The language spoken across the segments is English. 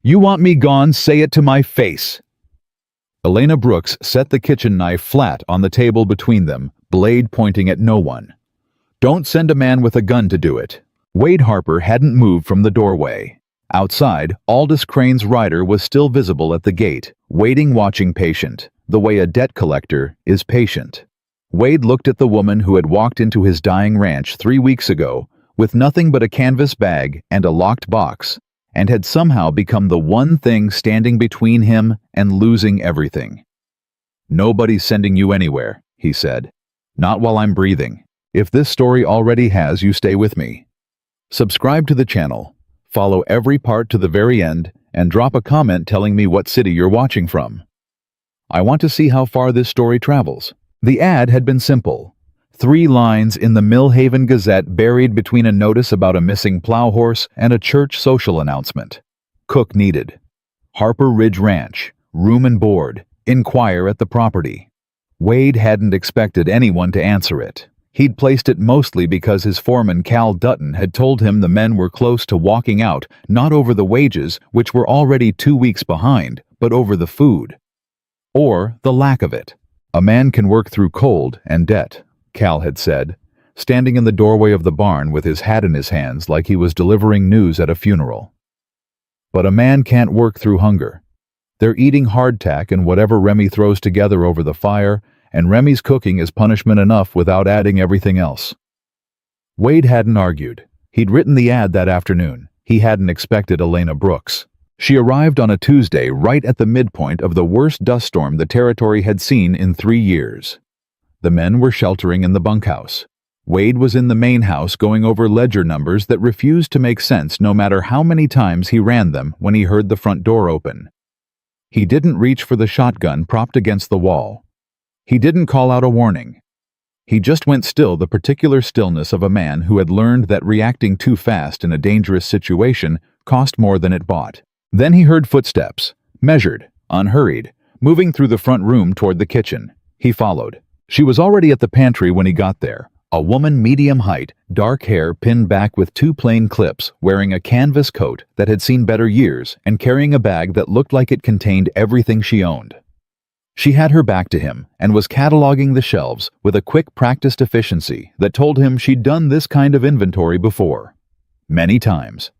You want me gone, say it to my face. Elena Brooks set the kitchen knife flat on the table between them, blade pointing at no one. Don't send a man with a gun to do it. Wade Harper hadn't moved from the doorway. Outside, Aldous Crane's rider was still visible at the gate, waiting, watching, patient, the way a debt collector is patient. Wade looked at the woman who had walked into his dying ranch 3 weeks ago, with nothing but a canvas bag and a locked box, and had somehow become the one thing standing between him and losing everything. Nobody's sending you anywhere, he said. Not while I'm breathing. If this story already has you, stay with me. Subscribe to the channel, follow every part to the very end, and drop a comment telling me what city you're watching from. I want to see how far this story travels. The ad had been simple. 3 lines in the Millhaven Gazette buried between a notice about a missing plow horse and a church social announcement. Cook needed. Harper Ridge Ranch, room and board, inquire at the property. Wade hadn't expected anyone to answer it. He'd placed it mostly because his foreman Cal Dutton had told him the men were close to walking out, not over the wages, which were already 2 weeks behind, but over the food. Or the lack of it. A man can work through cold and debt, Cal had said, standing in the doorway of the barn with his hat in his hands like he was delivering news at a funeral. But a man can't work through hunger. They're eating hardtack and whatever Remy throws together over the fire, and Remy's cooking is punishment enough without adding everything else. Wade hadn't argued. He'd written the ad that afternoon. He hadn't expected Elena Brooks. She arrived on a Tuesday right at the midpoint of the worst dust storm the territory had seen in 3 years. The men were sheltering in the bunkhouse. Wade was in the main house going over ledger numbers that refused to make sense no matter how many times he ran them when he heard the front door open. He didn't reach for the shotgun propped against the wall. He didn't call out a warning. He just went still, the particular stillness of a man who had learned that reacting too fast in a dangerous situation cost more than it bought. Then he heard footsteps, measured, unhurried, moving through the front room toward the kitchen. He followed. She was already at the pantry when he got there, a woman medium height, dark hair pinned back with 2 plain clips, wearing a canvas coat that had seen better years and carrying a bag that looked like it contained everything she owned. She had her back to him and was cataloging the shelves with a quick, practiced efficiency that told him she'd done this kind of inventory before. Many times.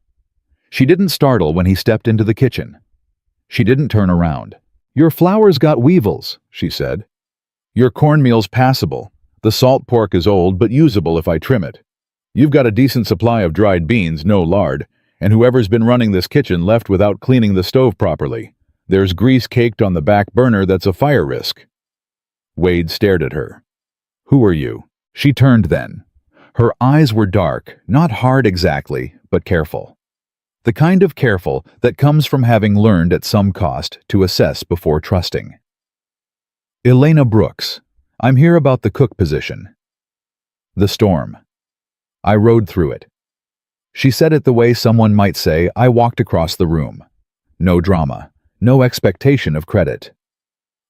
She didn't startle when he stepped into the kitchen. She didn't turn around. "Your flour's got weevils," she said. "Your cornmeal's passable. The salt pork is old but usable if I trim it. You've got a decent supply of dried beans, no lard, and whoever's been running this kitchen left without cleaning the stove properly. There's grease caked on the back burner that's a fire risk." Wade stared at her. "Who are you?" She turned then. Her eyes were dark, not hard exactly, but careful. The kind of careful that comes from having learned at some cost to assess before trusting. "Elena Brooks. I'm here about the cook position." "The storm. I rode through it." She said it the way someone might say, "I walked across the room." No drama, no expectation of credit.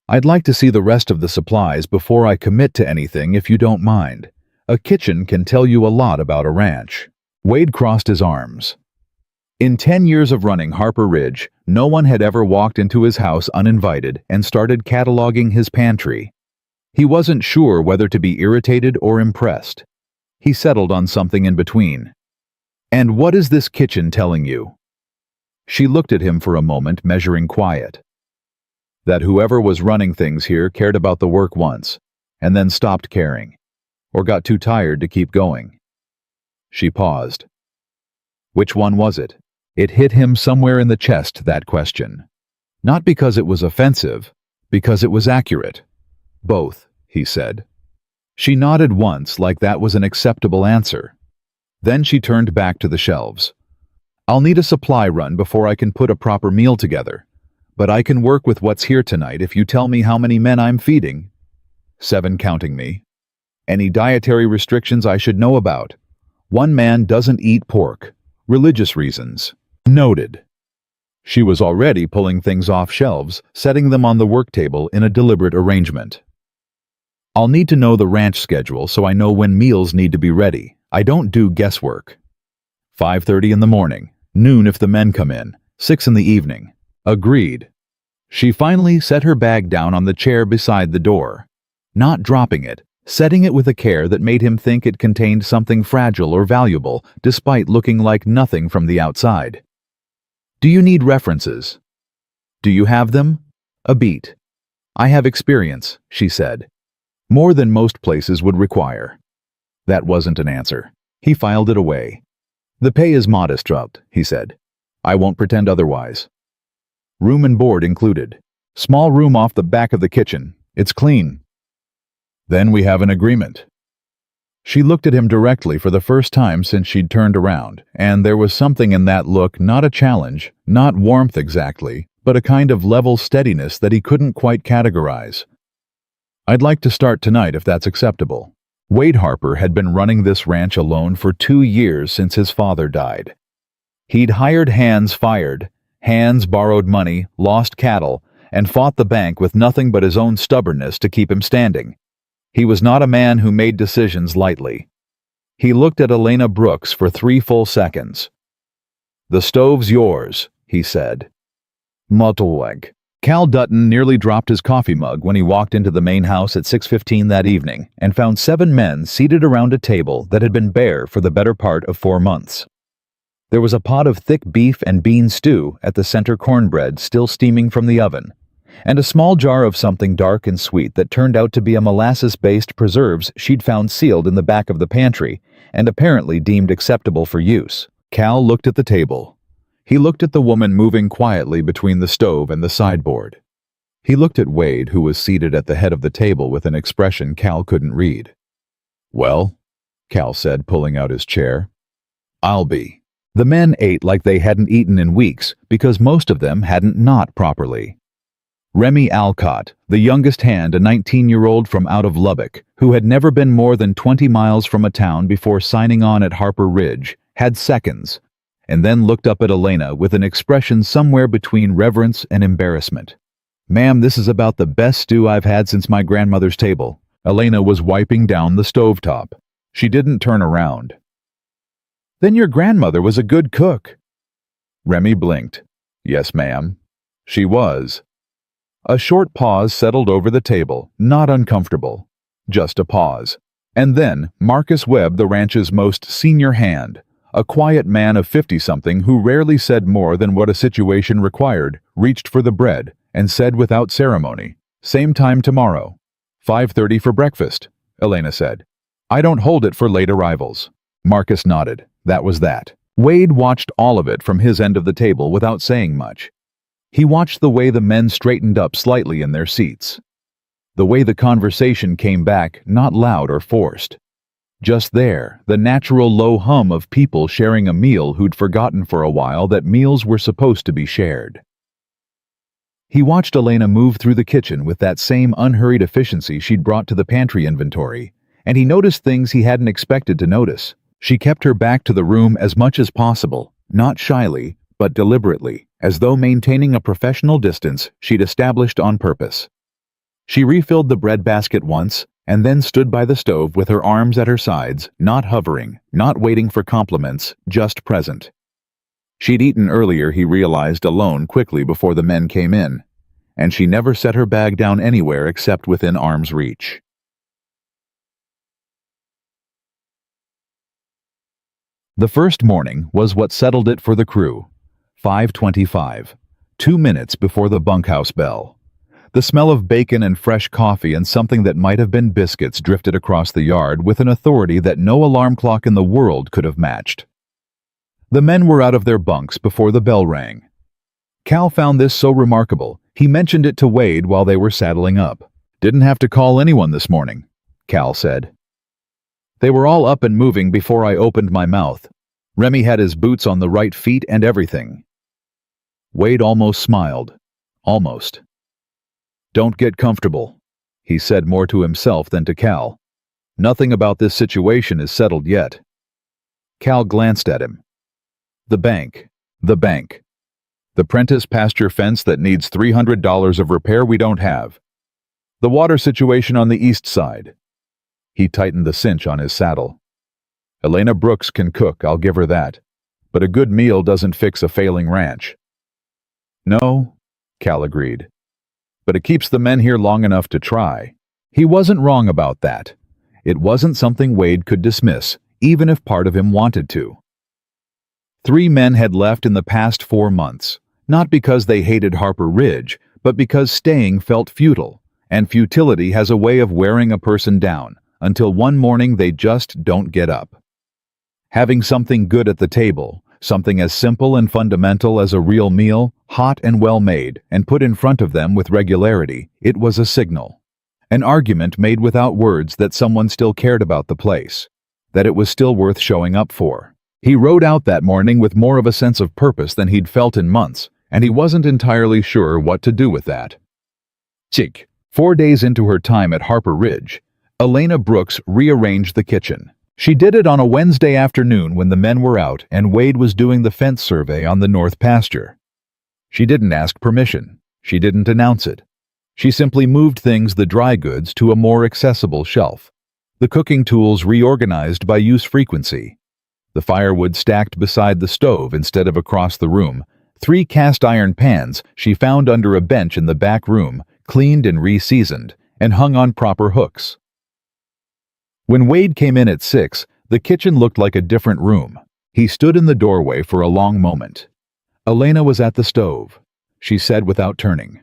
"I'd like to see the rest of the supplies before I commit to anything if you don't mind. A kitchen can tell you a lot about a ranch." Wade crossed his arms. In 10 years of running Harper Ridge, no one had ever walked into his house uninvited and started cataloging his pantry. He wasn't sure whether to be irritated or impressed. He settled on something in between. "And what is this kitchen telling you?" She looked at him for a moment, measuring quiet. "That whoever was running things here cared about the work once, and then stopped caring, or got too tired to keep going." She paused. Which one was it? It hit him somewhere in the chest, that question. Not because it was offensive, because it was accurate. "Both," he said. She nodded once, like that was an acceptable answer. Then she turned back to the shelves. "I'll need a supply run before I can put a proper meal together, but I can work with what's here tonight if you tell me how many men I'm feeding." 7 counting me. "Any dietary restrictions I should know about?" "One man doesn't eat pork. Religious reasons." "Noted." She was already pulling things off shelves, setting them on the work table in a deliberate arrangement. "I'll need to know the ranch schedule so I know when meals need to be ready. I don't do guesswork." 5:30 in the morning, noon if the men come in, 6 in the evening. Agreed. She finally set her bag down on the chair beside the door, not dropping it, setting it with a care that made him think it contained something fragile or valuable, despite looking like nothing from the outside. Do you need references? Do you have them? A beat. I have experience, she said. More than most places would require. That wasn't an answer. He filed it away. The pay is modest, he said. I won't pretend otherwise. Room and board included. Small room off the back of the kitchen. It's clean. Then we have an agreement. She looked at him directly for the first time since she'd turned around, and there was something in that look, not a challenge, not warmth exactly, but a kind of level steadiness that he couldn't quite categorize. I'd like to start tonight if that's acceptable. Wade Harper had been running this ranch alone for 2 years since his father died. He'd hired hands fired, hands borrowed money, lost cattle, and fought the bank with nothing but his own stubbornness to keep him standing. He was not a man who made decisions lightly. He looked at Elena Brooks for 3 full seconds. The stove's yours, he said. Muttleweg. Cal Dutton nearly dropped his coffee mug when he walked into the main house at 6:15 that evening and found 7 men seated around a table that had been bare for the better part of 4 months. There was a pot of thick beef and bean stew at the center cornbread still steaming from the oven, and a small jar of something dark and sweet that turned out to be a molasses-based preserves she'd found sealed in the back of the pantry and apparently deemed acceptable for use. Cal looked at the table. He looked at the woman moving quietly between the stove and the sideboard. He looked at Wade, who was seated at the head of the table with an expression Cal couldn't read. Well, Cal said, pulling out his chair. I'll be. The men ate like they hadn't eaten in weeks because most of them hadn't not properly. Remy Alcott, the youngest hand, a 19-year-old from out of Lubbock, who had never been more than 20 miles from a town before signing on at Harper Ridge, had seconds, and then looked up at Elena with an expression somewhere between reverence and embarrassment. Ma'am, this is about the best stew I've had since my grandmother's table. Elena was wiping down the stovetop. She didn't turn around. Then your grandmother was a good cook. Remy blinked. Yes, ma'am. She was. A short pause settled over the table, not uncomfortable. Just a pause. And then Marcus Webb, the ranch's most senior hand, a quiet man of 50-something who rarely said more than what a situation required, reached for the bread and said without ceremony, Same time tomorrow. 5:30 for breakfast, Elena said. I don't hold it for late arrivals. Marcus nodded. That was that. Wade watched all of it from his end of the table without saying much. He watched the way the men straightened up slightly in their seats. The way the conversation came back, not loud or forced. Just there, the natural low hum of people sharing a meal who'd forgotten for a while that meals were supposed to be shared. He watched Elena move through the kitchen with that same unhurried efficiency she'd brought to the pantry inventory, and he noticed things he hadn't expected to notice. She kept her back to the room as much as possible, not shyly, but deliberately, as though maintaining a professional distance she'd established on purpose. She refilled the bread basket once, and then stood by the stove with her arms at her sides, not hovering, not waiting for compliments, just present. She'd eaten earlier, he realized, alone quickly before the men came in, and she never set her bag down anywhere except within arm's reach. The first morning was what settled it for the crew. 5:25, 2 minutes before the bunkhouse bell. The smell of bacon and fresh coffee and something that might have been biscuits drifted across the yard with an authority that no alarm clock in the world could have matched. The men were out of their bunks before the bell rang. Cal found this so remarkable, he mentioned it to Wade while they were saddling up. Didn't have to call anyone this morning, Cal said. They were all up and moving before I opened my mouth. Remy had his boots on the right feet and everything. Wade almost smiled. Almost. Don't get comfortable, he said more to himself than to Cal. Nothing about this situation is settled yet. Cal glanced at him. The bank. The bank. The Prentice pasture fence that needs $300 of repair we don't have. The water situation on the east side. He tightened the cinch on his saddle. Elena Brooks can cook, I'll give her that. But a good meal doesn't fix a failing ranch. No, Cal agreed. But it keeps the men here long enough to try. He wasn't wrong about that. It wasn't something Wade could dismiss, even if part of him wanted to. 3 men had left in the past 4 months, not because they hated Harper Ridge, but because staying felt futile, and futility has a way of wearing a person down, until one morning they just don't get up. Having something good at the table, something as simple and fundamental as a real meal, hot and well made, and put in front of them with regularity, it was a signal. An argument made without words that someone still cared about the place, that it was still worth showing up for. He rode out that morning with more of a sense of purpose than he'd felt in months, and he wasn't entirely sure what to do with that. 4 days into her time at Harper Ridge, Elena Brooks rearranged the kitchen. She did it on a Wednesday afternoon when the men were out and Wade was doing the fence survey on the north pasture. She didn't ask permission. She didn't announce it. She simply moved things, the dry goods, to a more accessible shelf. The cooking tools reorganized by use frequency. The firewood stacked beside the stove instead of across the room. 3 cast iron pans she found under a bench in the back room, cleaned and re-seasoned, and hung on proper hooks. When Wade came in at 6, the kitchen looked like a different room. He stood in the doorway for a long moment. Elena was at the stove. She said without turning.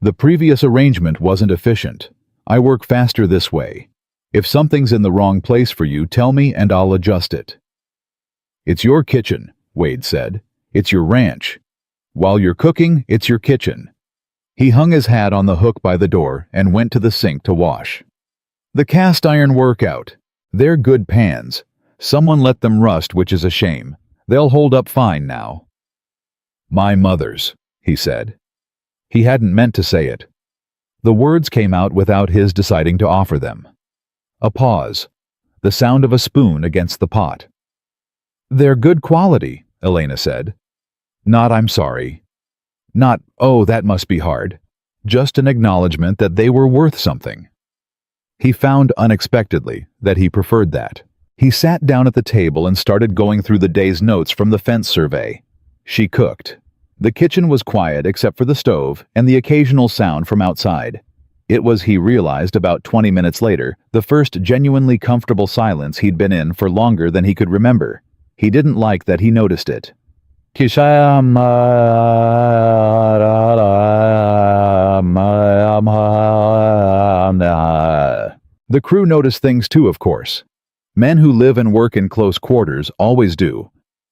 The previous arrangement wasn't efficient. I work faster this way. If something's in the wrong place for you, tell me and I'll adjust it. It's your kitchen, Wade said. It's your ranch. While you're cooking, it's your kitchen. He hung his hat on the hook by the door and went to the sink to wash. The cast iron workout. They're good pans. Someone let them rust, which is a shame. They'll hold up fine now. My mother's, he said. He hadn't meant to say it. The words came out without his deciding to offer them. A pause. The sound of a spoon against the pot. They're good quality, Elena said. Not I'm sorry. Not, oh, that must be hard. Just an acknowledgement that they were worth something. He found unexpectedly that he preferred that. He sat down at the table and started going through the day's notes from the fence survey. She cooked. The kitchen was quiet except for the stove and the occasional sound from outside. It was, he realized about 20 minutes later, the first genuinely comfortable silence he'd been in for longer than he could remember. He didn't like that he noticed it. The crew noticed things too, of course. Men who live and work in close quarters always do.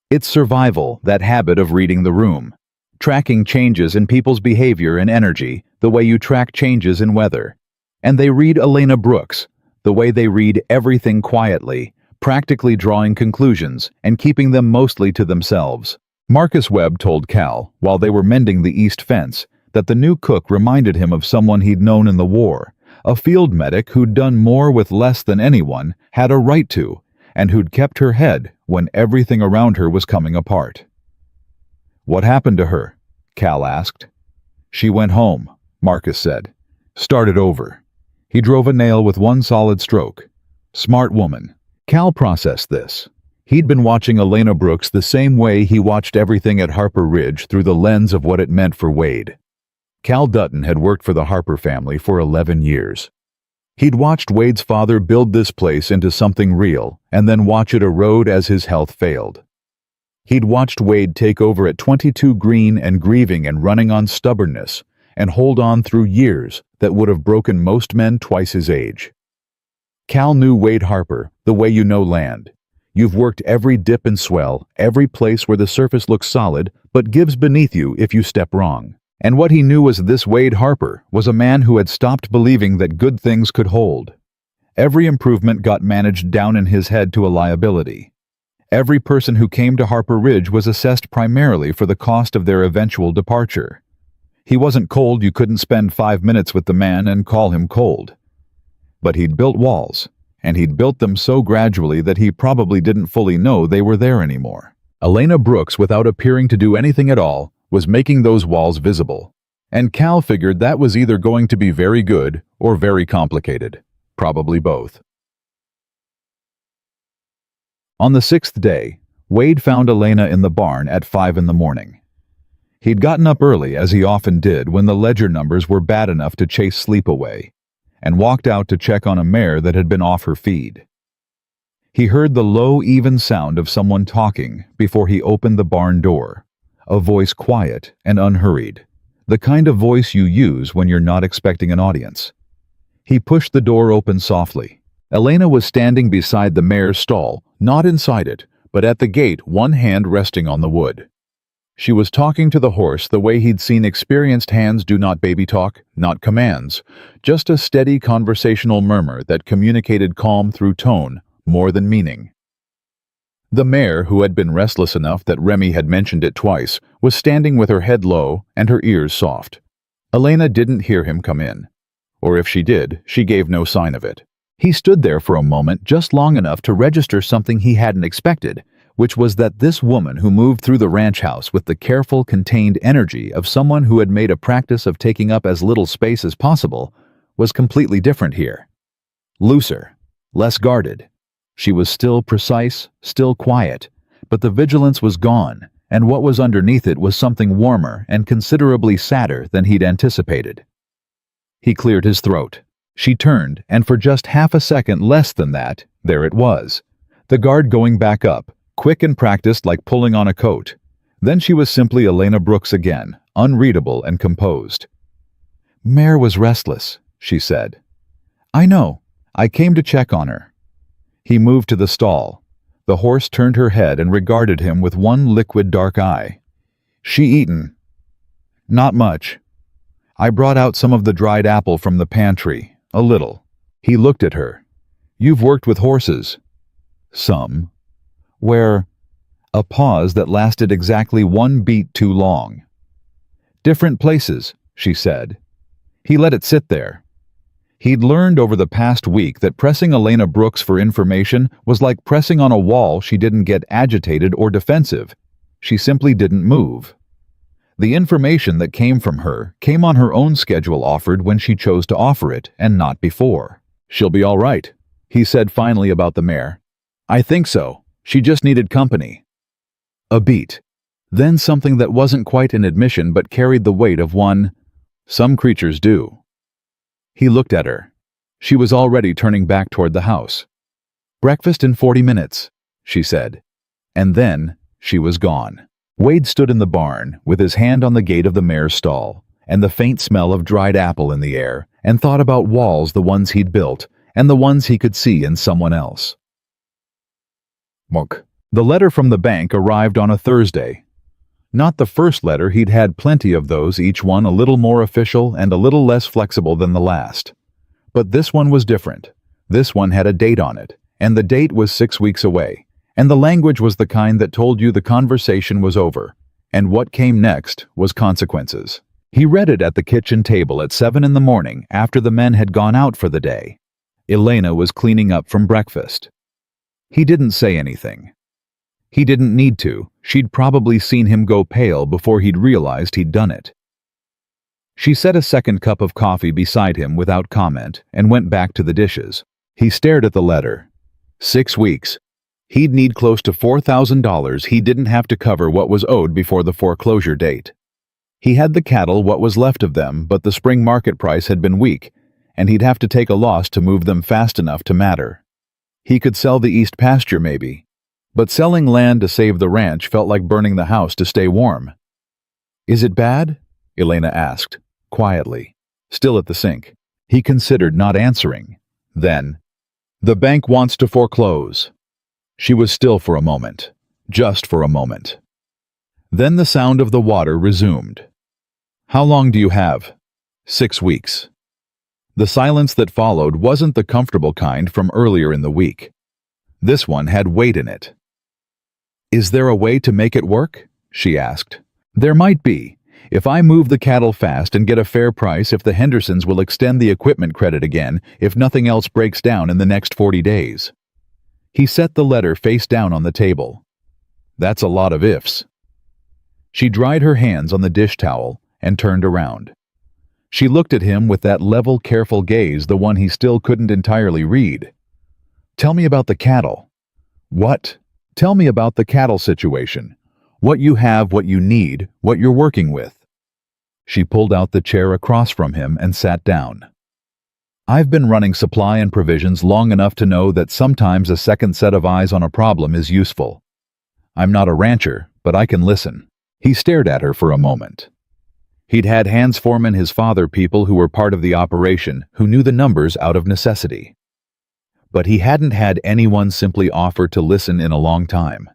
It's survival, that habit of reading the room. Tracking changes in people's behavior and energy, the way you track changes in weather. And they read Elena Brooks, the way they read everything quietly, practically drawing conclusions and keeping them mostly to themselves. Marcus Webb told Cal, while they were mending the east fence, that the new cook reminded him of someone he'd known in the war, a field medic who'd done more with less than anyone had a right to, and who'd kept her head when everything around her was coming apart. What happened to her? Cal asked. She went home, Marcus said. Started over. He drove a nail with one solid stroke. Smart woman. Cal processed this. He'd been watching Elena Brooks the same way he watched everything at Harper Ridge through the lens of what it meant for Wade. Cal Dutton had worked for the Harper family for 11 years. He'd watched Wade's father build this place into something real and then watch it erode as his health failed. He'd watched Wade take over at 22 green and grieving and running on stubbornness and hold on through years that would have broken most men twice his age. Cal knew Wade Harper the way you know land. You've worked every dip and swell, every place where the surface looks solid but gives beneath you if you step wrong. And what he knew was this Wade Harper was a man who had stopped believing that good things could hold. Every improvement got managed down in his head to a liability. Every person who came to Harper Ridge was assessed primarily for the cost of their eventual departure. He wasn't cold. You couldn't spend 5 minutes with the man and call him cold. But he'd built walls, and he'd built them so gradually that he probably didn't fully know they were there anymore. Elena Brooks, without appearing to do anything at all, was making those walls visible. And Cal figured that was either going to be very good or very complicated. Probably both. On the 6th day, Wade found Elena in the barn at 5 in the morning. He'd gotten up early, as he often did when the ledger numbers were bad enough to chase sleep away, and walked out to check on a mare that had been off her feed. He heard the low, even sound of someone talking before he opened the barn door, a voice quiet and unhurried, the kind of voice you use when you're not expecting an audience. He pushed the door open softly. Elena was standing beside the mare's stall, not inside it, but at the gate, one hand resting on the wood. She was talking to the horse the way he'd seen experienced hands do, not baby talk, not commands, just a steady conversational murmur that communicated calm through tone more than meaning. The mare, who had been restless enough that Remy had mentioned it twice, was standing with her head low and her ears soft. Elena didn't hear him come in. Or if she did, she gave no sign of it. He stood there for a moment, just long enough to register something he hadn't expected, which was that this woman who moved through the ranch house with the careful, contained energy of someone who had made a practice of taking up as little space as possible was completely different here. Looser, less guarded. She was still precise, still quiet, but the vigilance was gone, and what was underneath it was something warmer and considerably sadder than he'd anticipated. He cleared his throat. She turned, and for just half a second less than that, there it was. The guard going back up, quick and practiced like pulling on a coat. Then she was simply Elena Brooks again, unreadable and composed. "Mare was restless," she said. "I know. I came to check on her." He moved to the stall. The horse turned her head and regarded him with one liquid dark eye. "She eaten?" "Not much. I brought out some of the dried apple from the pantry, a little." He looked at her. "You've worked with horses." "Some." "Where?" A pause that lasted exactly one beat too long. "Different places," she said. He let it sit there. He'd learned over the past week that pressing Elena Brooks for information was like pressing on a wall. She didn't get agitated or defensive. She simply didn't move. The information that came from her came on her own schedule, offered when she chose to offer it, and not before. "She'll be all right," he said finally about the mare. "I think so. She just needed company." A beat. Then something that wasn't quite an admission but carried the weight of one. "Some creatures do." He looked at her. She was already turning back toward the house. "Breakfast in 40 minutes, she said. And then she was gone. Wade stood in the barn, with his hand on the gate of the mare's stall, and the faint smell of dried apple in the air, and thought about walls, the ones he'd built, and the ones he could see in someone else. The letter from the bank arrived on a Thursday. Not the first letter. He'd had plenty of those, each one a little more official and a little less flexible than the last. But this one was different. This one had a date on it, and the date was 6 weeks away, and the language was the kind that told you the conversation was over, and what came next was consequences. He read it at the kitchen table at 7 in the morning after the men had gone out for the day. Elena was cleaning up from breakfast. He didn't say anything. He didn't need to. She'd probably seen him go pale before he'd realized he'd done it. She set a second cup of coffee beside him without comment and went back to the dishes. He stared at the letter. 6 weeks. He'd need close to $4,000. He didn't have to cover what was owed before the foreclosure date. He had the cattle, what was left of them, but the spring market price had been weak, and he'd have to take a loss to move them fast enough to matter. He could sell the east pasture maybe, but selling land to save the ranch felt like burning the house to stay warm. "Is it bad?" Elena asked, quietly, still at the sink. He considered not answering. Then, "The bank wants to foreclose." She was still for a moment, just for a moment. Then the sound of the water resumed. "How long do you have?" 6 weeks. The silence that followed wasn't the comfortable kind from earlier in the week. This one had weight in it. "Is there a way to make it work?" she asked. "There might be. If I move the cattle fast and get a fair price, if the Hendersons will extend the equipment credit again, if nothing else breaks down in the next 40 days. He set the letter face down on the table. "That's a lot of ifs." She dried her hands on the dish towel and turned around. She looked at him with that level, careful gaze, the one he still couldn't entirely read. "Tell me about the cattle." "What?" "Tell me about the cattle situation. What you have, what you need, what you're working with. She pulled out the chair across from him and sat down. I've been running supply and provisions long enough to know that sometimes a second set of eyes on a problem is useful. I'm not a rancher, but I can listen. He stared at her for a moment. He'd had hands foreman his father people who were part of the operation who knew the numbers out of necessity. But he hadn't had anyone simply offer to listen in a long time.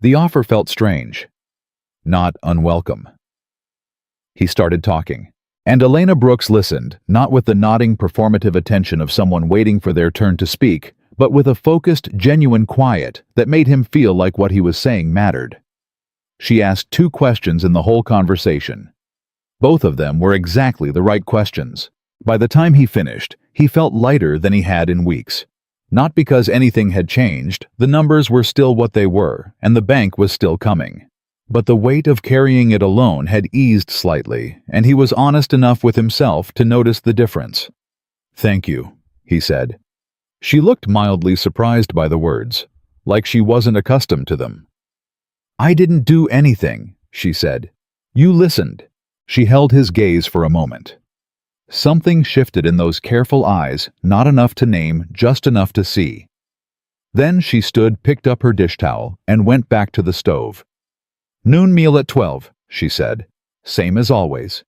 The offer felt strange, not unwelcome. He started talking, and Elena Brooks listened, not with the nodding performative attention of someone waiting for their turn to speak, but with a focused, genuine quiet that made him feel like what he was saying mattered. She asked 2 questions in the whole conversation. Both of them were exactly the right questions. By the time he finished, he felt lighter than he had in weeks. Not because anything had changed, the numbers were still what they were, and the bank was still coming. But the weight of carrying it alone had eased slightly, and he was honest enough with himself to notice the difference. "Thank you," he said. She looked mildly surprised by the words, like she wasn't accustomed to them. "I didn't do anything," she said. "You listened." She held his gaze for a moment. Something shifted in those careful eyes, not enough to name, just enough to see. Then she stood, picked up her dish towel, and went back to the stove. "Noon meal at 12, she said. "Same as always."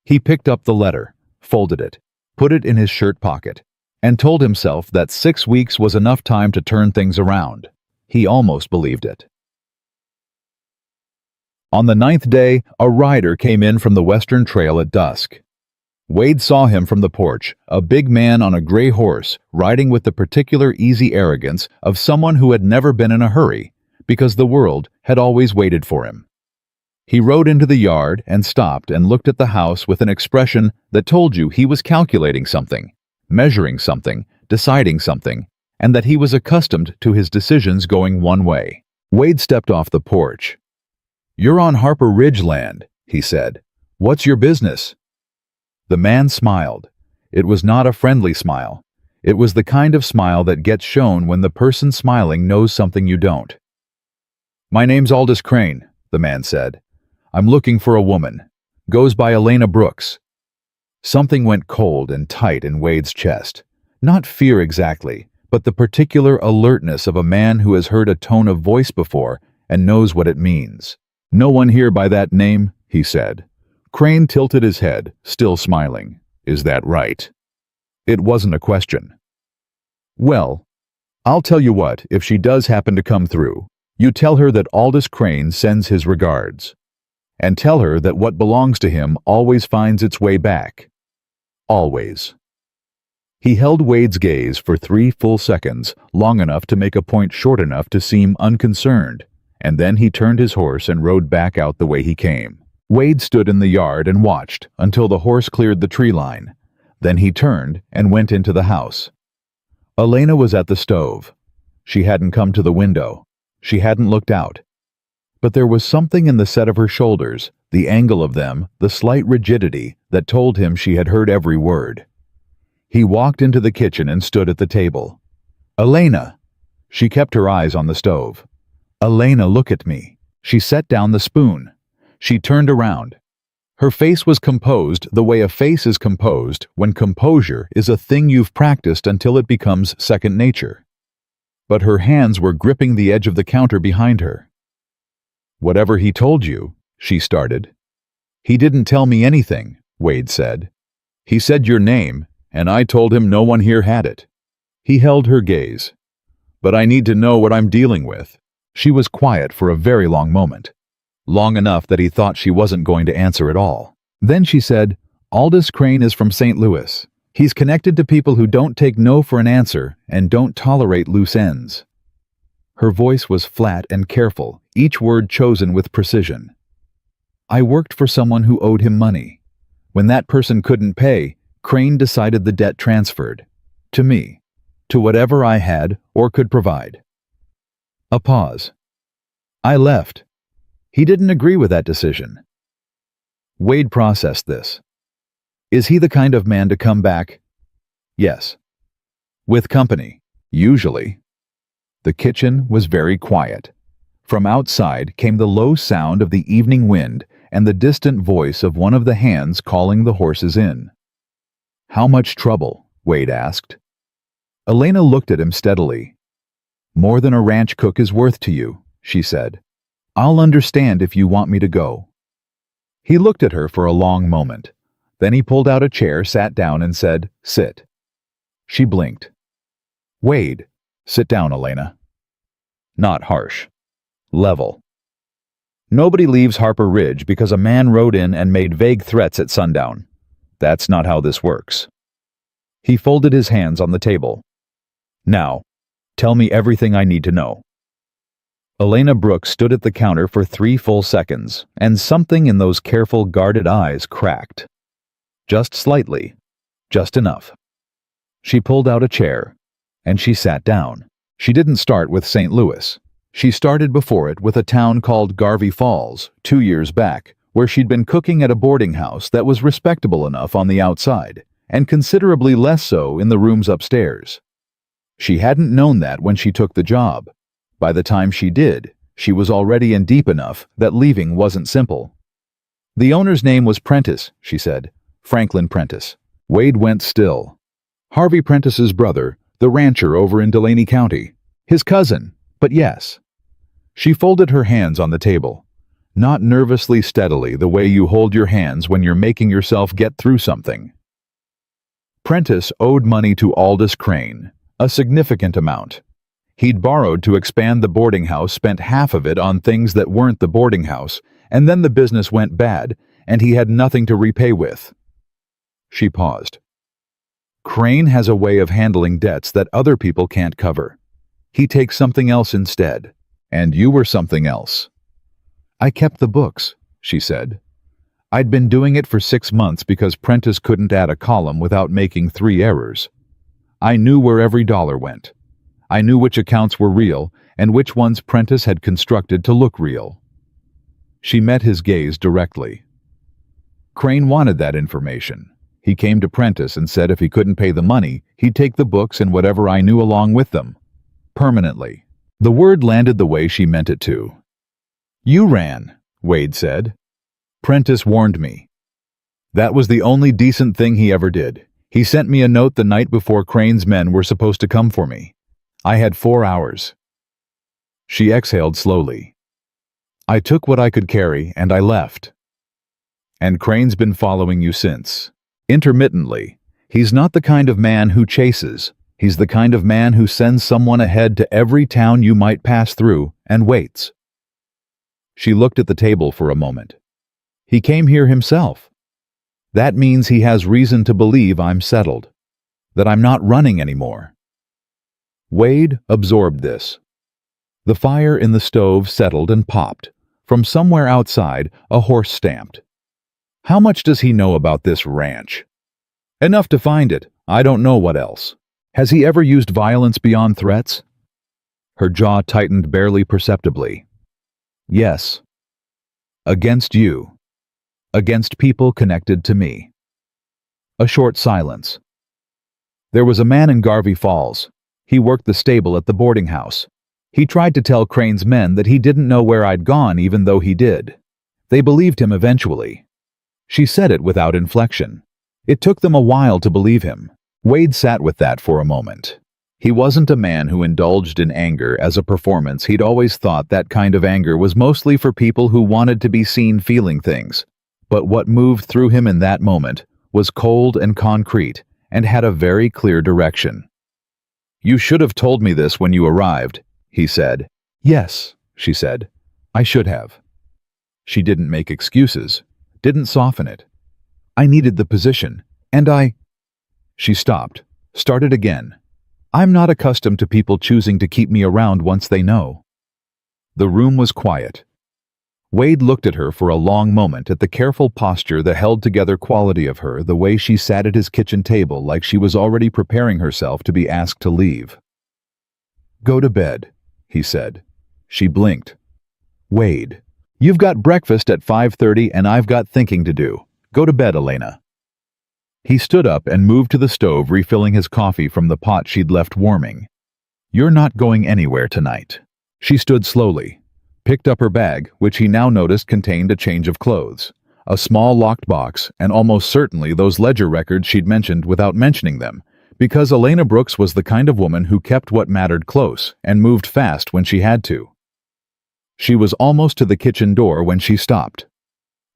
He picked up the letter, folded it, put it in his shirt pocket, and told himself that 6 weeks was enough time to turn things around. He almost believed it. On the 9th day, a rider came in from the Western Trail at dusk. Wade saw him from the porch, a big man on a gray horse, riding with the particular easy arrogance of someone who had never been in a hurry, because the world had always waited for him. He rode into the yard and stopped and looked at the house with an expression that told you he was calculating something, measuring something, deciding something, and that he was accustomed to his decisions going one way. Wade stepped off the porch. "You're on Harper Ridge land," he said. "What's your business?" The man smiled. It was not a friendly smile. It was the kind of smile that gets shown when the person smiling knows something you don't. "My name's Aldous Crane," the man said. "I'm looking for a woman. Goes by Elena Brooks." Something went cold and tight in Wade's chest. Not fear exactly, but the particular alertness of a man who has heard a tone of voice before and knows what it means. "No one here by that name," he said. Crane tilted his head, still smiling. "Is that right?" It wasn't a question. "Well, I'll tell you what, if she does happen to come through, you tell her that Aldous Crane sends his regards. And tell her that what belongs to him always finds its way back. Always." He held Wade's gaze for 3 full seconds, long enough to make a point short enough to seem unconcerned, and then he turned his horse and rode back out the way he came. Wade stood in the yard and watched until the horse cleared the tree line. Then he turned and went into the house. Elena was at the stove. She hadn't come to the window. She hadn't looked out. But there was something in the set of her shoulders, the angle of them, the slight rigidity, that told him she had heard every word. He walked into the kitchen and stood at the table. "Elena!" She kept her eyes on the stove. "Elena, look at me." She set down the spoon. She turned around. Her face was composed the way a face is composed when composure is a thing you've practiced until it becomes second nature. But her hands were gripping the edge of the counter behind her. "Whatever he told you," she started. "He didn't tell me anything," Wade said. "He said your name, and I told him no one here had it." He held her gaze. "But I need to know what I'm dealing with." She was quiet for a very long moment. Long enough that he thought she wasn't going to answer at all. Then she said, "Aldous Crane is from St. Louis. He's connected to people who don't take no for an answer and don't tolerate loose ends." Her voice was flat and careful, each word chosen with precision. "I worked for someone who owed him money. When that person couldn't pay, Crane decided the debt transferred. To me. To whatever I had or could provide." A pause. "I left. He didn't agree with that decision." Wade processed this. "Is he the kind of man to come back?" "Yes." "With company?" "Usually." The kitchen was very quiet. From outside came the low sound of the evening wind and the distant voice of one of the hands calling the horses in. "How much trouble?" Wade asked. Elena looked at him steadily. "More than a ranch cook is worth to you," she said. "I'll understand if you want me to go." He looked at her for a long moment. Then he pulled out a chair, sat down, and said, "Sit." She blinked. "Wade, sit down, Elena." Not harsh. Level. "Nobody leaves Harper Ridge because a man rode in and made vague threats at sundown. That's not how this works." He folded his hands on the table. "Now, tell me everything I need to know." Elena Brooks stood at the counter for 3 full seconds, and something in those careful, guarded eyes cracked. Just slightly. Just enough. She pulled out a chair, and she sat down. She didn't start with St. Louis. She started before it with a town called Garvey Falls, 2 years back, where she'd been cooking at a boarding house that was respectable enough on the outside, and considerably less so in the rooms upstairs. She hadn't known that when she took the job. By the time she did, she was already in deep enough that leaving wasn't simple. "The owner's name was Prentice," she said. "Franklin Prentice." Wade went still. "Harvey Prentice's brother, the rancher over in Delaney County. His cousin, but yes." She folded her hands on the table. Not nervously steadily, the way you hold your hands when you're making yourself get through something. Prentice owed money to Aldous Crane, a significant amount. He'd borrowed to expand the boarding house, spent half of it on things that weren't the boarding house, and then the business went bad, and he had nothing to repay with. She paused. "Crane has a way of handling debts that other people can't cover. He takes something else instead, and you were something else." "I kept the books," she said. "I'd been doing it for 6 months because Prentice couldn't add a column without making 3 errors. I knew where every dollar went. I knew which accounts were real and which ones Prentice had constructed to look real." She met his gaze directly. "Crane wanted that information. He came to Prentice and said if he couldn't pay the money, he'd take the books and whatever I knew along with them. Permanently." The word landed the way she meant it to. "You ran," Wade said. "Prentice warned me. That was the only decent thing he ever did. He sent me a note the night before Crane's men were supposed to come for me. I had 4 hours." She exhaled slowly. "I took what I could carry and I left." "And Crane's been following you since." "Intermittently. He's not the kind of man who chases. He's the kind of man who sends someone ahead to every town you might pass through and waits." She looked at the table for a moment. "He came here himself. That means he has reason to believe I'm settled, that I'm not running anymore." Wade absorbed this. The fire in the stove settled and popped. From somewhere outside, a horse stamped. "How much does he know about this ranch?" "Enough to find it. I don't know what else." "Has he ever used violence beyond threats?" Her jaw tightened barely perceptibly. "Yes. Against you. Against people connected to me." A short silence. "There was a man in Garvey Falls. He worked the stable at the boarding house. He tried to tell Crane's men that he didn't know where I'd gone even though he did. They believed him eventually." She said it without inflection. It took them a while to believe him. Wade sat with that for a moment. He wasn't a man who indulged in anger as a performance. He'd always thought that kind of anger was mostly for people who wanted to be seen feeling things. But what moved through him in that moment was cold and concrete and had a very clear direction. "You should have told me this when you arrived," he said. "Yes," she said. "I should have." She didn't make excuses, didn't soften it. "I needed the position, and I—" She stopped, started again. "I'm not accustomed to people choosing to keep me around once they know." The room was quiet. Wade looked at her for a long moment, at the careful posture, the held-together quality of her, the way she sat at his kitchen table like she was already preparing herself to be asked to leave. "Go to bed," he said. She blinked. "Wade, you've got breakfast at 5:30 and I've got thinking to do. Go to bed, Elena." He stood up and moved to the stove, refilling his coffee from the pot she'd left warming. "You're not going anywhere tonight." She stood slowly. picked up her bag, which he now noticed contained a change of clothes, a small locked box, and almost certainly those ledger records she'd mentioned without mentioning them, because Elena Brooks was the kind of woman who kept what mattered close and moved fast when she had to. She was almost to the kitchen door when she stopped.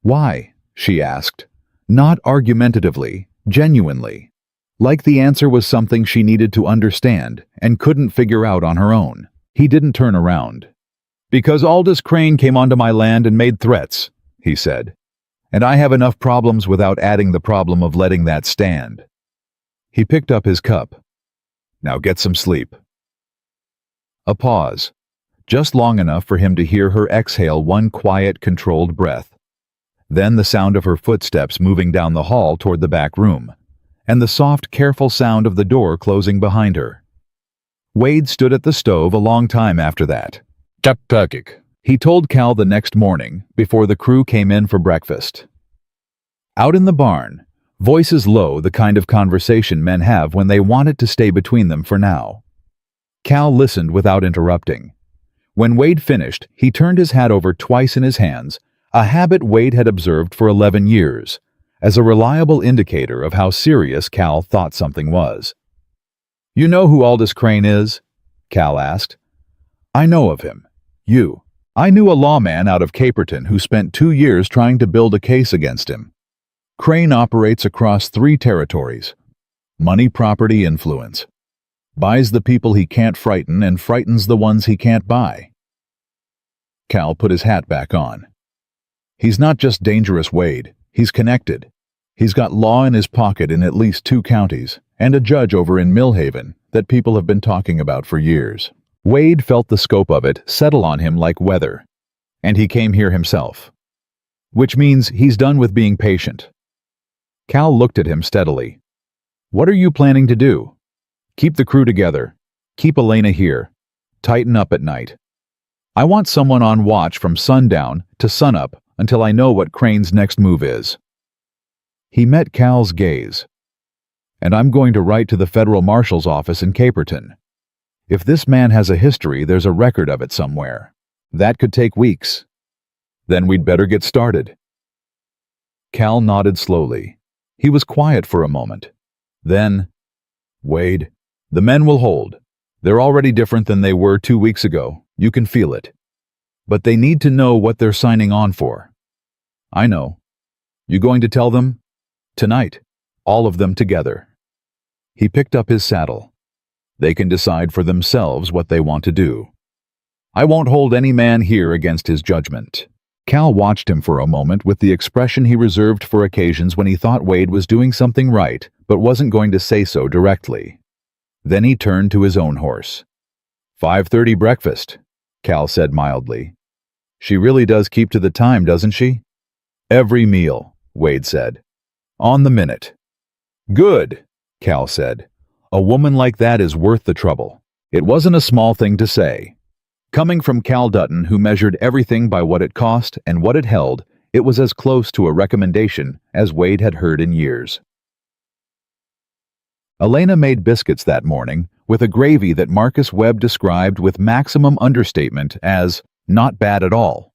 "Why?" she asked, not argumentatively, genuinely, like the answer was something she needed to understand and couldn't figure out on her own. He didn't turn around. "Because Aldous Crane came onto my land and made threats," he said, "and I have enough problems without adding the problem of letting that stand." He picked up his cup. "Now get some sleep." A pause, just long enough for him to hear her exhale one quiet, controlled breath. Then the sound of her footsteps moving down the hall toward the back room, and the soft, careful sound of the door closing behind her. Wade stood at the stove a long time after that. "Chaptakik," he told Cal the next morning before the crew came in for breakfast. Out in the barn, voices low, the kind of conversation men have when they want it to stay between them for now. Cal listened without interrupting. When Wade finished, he turned his hat over twice in his hands, a habit Wade had observed for 11 years, as a reliable indicator of how serious Cal thought something was. "You know who Aldous Crane is?" Cal asked. "I know of him. You." "I knew a lawman out of Caperton who spent 2 years trying to build a case against him. Crane operates across 3 territories. Money, property, influence. Buys the people he can't frighten and frightens the ones he can't buy." Cal put his hat back on. "He's not just dangerous, Wade. He's connected. He's got law in his pocket in at least 2 counties, and a judge over in Millhaven that people have been talking about for years." Wade felt the scope of it settle on him like weather. "And he came here himself. Which means he's done with being patient." Cal looked at him steadily. "What are you planning to do?" "Keep the crew together. Keep Elena here. Tighten up at night. I want someone on watch from sundown to sunup until I know what Crane's next move is." He met Cal's gaze. "And I'm going to write to the federal marshal's office in Caperton. If this man has a history, there's a record of it somewhere. That could take weeks. Then we'd better get started." Cal nodded slowly. He was quiet for a moment. Then, "Wade, the men will hold. They're already different than they were 2 weeks ago. You can feel it. But they need to know what they're signing on for." "I know. You going to tell them?" "Tonight. All of them together." He picked up his saddle. "They can decide for themselves what they want to do. I won't hold any man here against his judgment." Cal watched him for a moment with the expression he reserved for occasions when he thought Wade was doing something right but wasn't going to say so directly. Then he turned to his own horse. 5:30 breakfast, Cal said mildly. "She really does keep to the time, doesn't she?" "Every meal," Wade said. "On the minute." "Good," Cal said. "A woman like that is worth the trouble." It wasn't a small thing to say. Coming from Cal Dutton, who measured everything by what it cost and what it held, it was as close to a recommendation as Wade had heard in years. Elena made biscuits that morning with a gravy that Marcus Webb described with maximum understatement as not bad at all.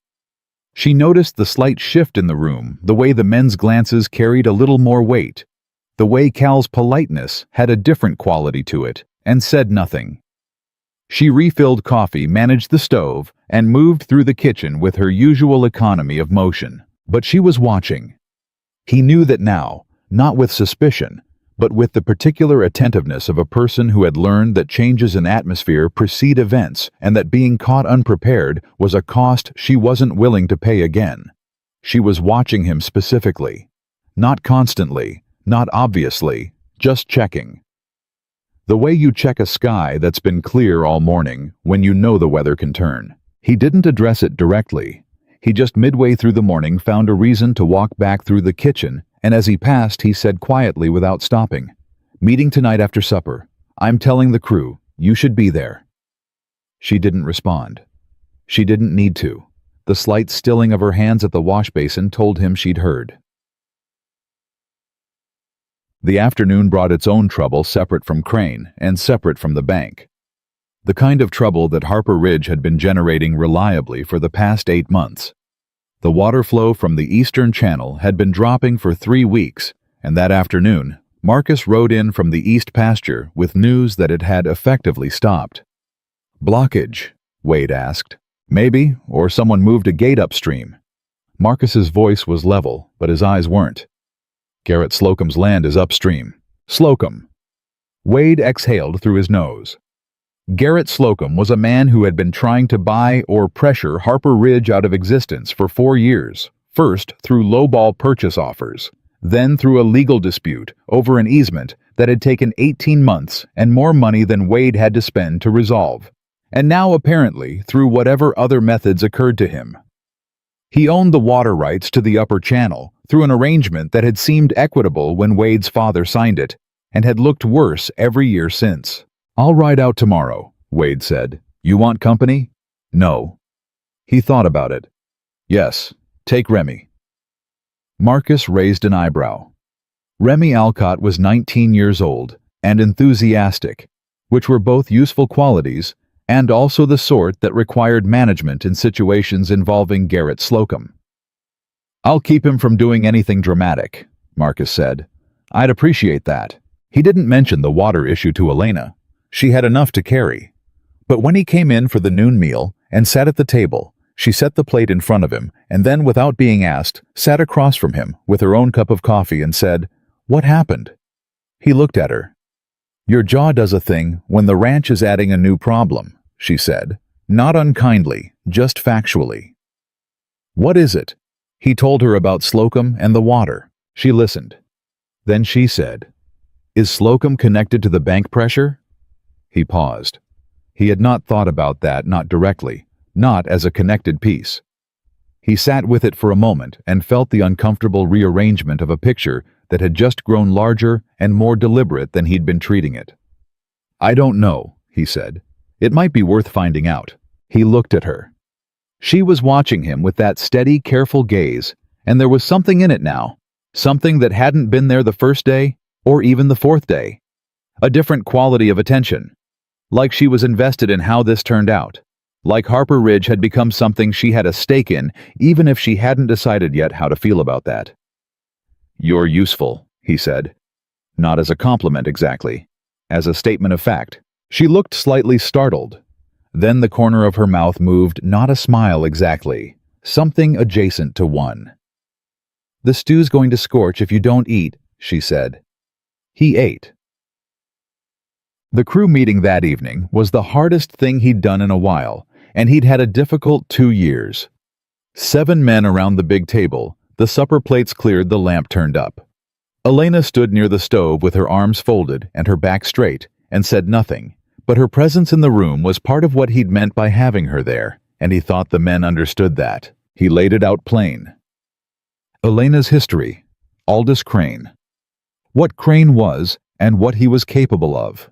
She noticed the slight shift in the room, the way the men's glances carried a little more weight, the way Cal's politeness had a different quality to it, and said nothing. She refilled coffee, managed the stove, and moved through the kitchen with her usual economy of motion. But she was watching. He knew that now, not with suspicion, but with the particular attentiveness of a person who had learned that changes in atmosphere precede events and that being caught unprepared was a cost she wasn't willing to pay again. She was watching him specifically. Not constantly, not obviously, just checking. The way you check a sky that's been clear all morning when you know the weather can turn. He didn't address it directly. He just midway through the morning found a reason to walk back through the kitchen, and as he passed he said quietly without stopping, "Meeting tonight after supper. I'm telling the crew. You should be there." She didn't respond. She didn't need to. The slight stilling of her hands at the wash basin told him she'd heard. The afternoon brought its own trouble separate from Crane and separate from the bank. The kind of trouble that Harper Ridge had been generating reliably for the past 8 months. The water flow from the eastern channel had been dropping for 3 weeks, and that afternoon, Marcus rode in from the east pasture with news that it had effectively stopped. "Blockage?" Wade asked. "Maybe, or someone moved a gate upstream." Marcus's voice was level, but his eyes weren't. "Garrett Slocum's land is upstream." "Slocum." Wade exhaled through his nose. Garrett Slocum was a man who had been trying to buy or pressure Harper Ridge out of existence for 4 years, first through lowball purchase offers, then through a legal dispute over an easement that had taken 18 months and more money than Wade had to spend to resolve, and now apparently through whatever other methods occurred to him. He owned the water rights to the upper channel through an arrangement that had seemed equitable when Wade's father signed it, and had looked worse every year since. "I'll ride out tomorrow," Wade said. "You want company?" "No." He thought about it. "Yes, take Remy." Marcus raised an eyebrow. Remy Alcott was 19 years old and enthusiastic, which were both useful qualities and also the sort that required management in situations involving Garrett Slocum. "I'll keep him from doing anything dramatic," Marcus said. "I'd appreciate that." He didn't mention the water issue to Elena. She had enough to carry. But when he came in for the noon meal and sat at the table, she set the plate in front of him and then, without being asked, sat across from him with her own cup of coffee and said, "What happened?" He looked at her. "Your jaw does a thing when the ranch is adding a new problem," she said, not unkindly, just factually. "What is it?" He told her about Slocum and the water. She listened. Then she said, "Is Slocum connected to the bank pressure?" He paused. He had not thought about that, not directly, not as a connected piece. He sat with it for a moment and felt the uncomfortable rearrangement of a picture that had just grown larger and more deliberate than he'd been treating it. "I don't know," he said. "It might be worth finding out." He looked at her. She was watching him with that steady, careful gaze, and there was something in it now, something that hadn't been there the first day or even the 4th day. A different quality of attention. Like she was invested in how this turned out. Like Harper Ridge had become something she had a stake in, even if she hadn't decided yet how to feel about that. "You're useful," he said. Not as a compliment exactly. As a statement of fact. She looked slightly startled. Then the corner of her mouth moved, not a smile exactly, something adjacent to one. "The stew's going to scorch if you don't eat," she said. He ate. The crew meeting that evening was the hardest thing he'd done in a while, and he'd had a difficult 2 years. 7 men around the big table, the supper plates cleared, the lamp turned up. Elena stood near the stove with her arms folded and her back straight, and said nothing, but her presence in the room was part of what he'd meant by having her there, and he thought the men understood that. He laid it out plain. Elena's history. Aldous Crane. What Crane was, and what he was capable of.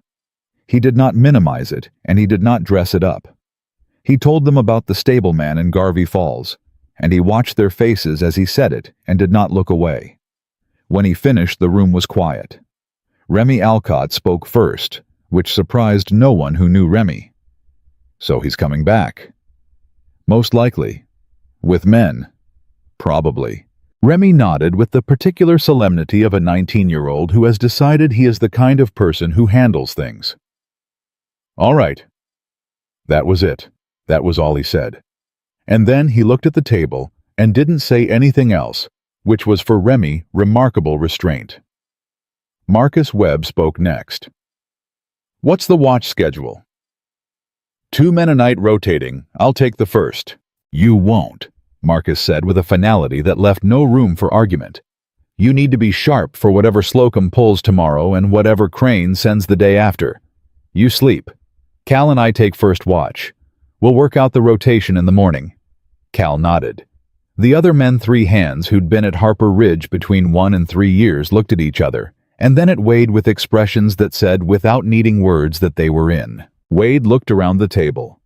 He did not minimize it, and he did not dress it up. He told them about the stableman in Garvey Falls, and he watched their faces as he said it and did not look away. When he finished, the room was quiet. Remy Alcott spoke first, which surprised no one who knew Remy. "So he's coming back." "Most likely. With men." "Probably." Remy nodded with the particular solemnity of a 19-year-old who has decided he is the kind of person who handles things. "All right." That was it. That was all he said. And then he looked at the table and didn't say anything else, which was for Remy remarkable restraint. Marcus Webb spoke next. "What's the watch schedule?" "2 men a night rotating. I'll take the first." "You won't," Marcus said with a finality that left no room for argument. "You need to be sharp for whatever Slocum pulls tomorrow and whatever Crane sends the day after. You sleep. Cal and I take first watch. We'll work out the rotation in the morning." Cal nodded. The other men 3 hands who'd been at Harper Ridge between 1 and 3 years looked at each other, and then at Wade with expressions that said without needing words that they were in. Wade looked around the table.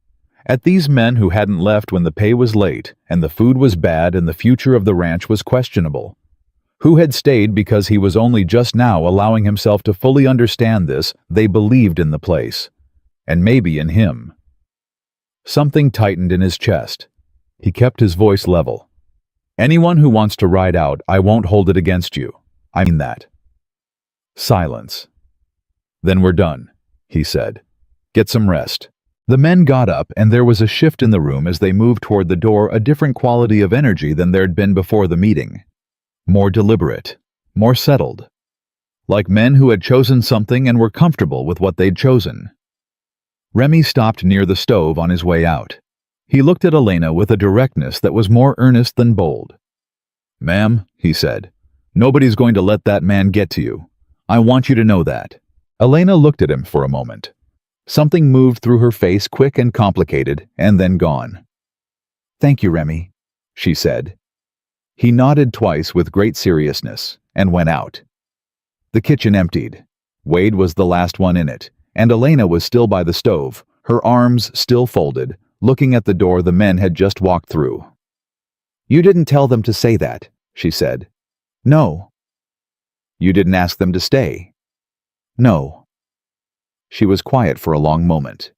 At these men who hadn't left when the pay was late, and the food was bad and the future of the ranch was questionable. Who had stayed because he was only just now allowing himself to fully understand this, they believed in the place. and maybe in him. Something tightened in his chest. He kept his voice level. Anyone who wants to ride out, I won't hold it against you. I mean that. Silence. Then we're done, he said. Get some rest. The men got up, and there was a shift in the room as they moved toward the door, a different quality of energy than there'd been before the meeting. More deliberate, more settled. Like men who had chosen something and were comfortable with what they'd chosen. Remy stopped near the stove on his way out. He looked at Elena with a directness that was more earnest than bold. Ma'am, he said, nobody's going to let that man get to you. I want you to know that. Elena looked at him for a moment. Something moved through her face, quick and complicated, and then gone. Thank you, Remy, she said. He nodded twice with great seriousness and went out. The kitchen emptied. Wade was the last one in it, and Elena was still by the stove, her arms still folded, looking at the door the men had just walked through. You didn't tell them to say that, she said. No. You didn't ask them to stay? No. She was quiet for a long moment.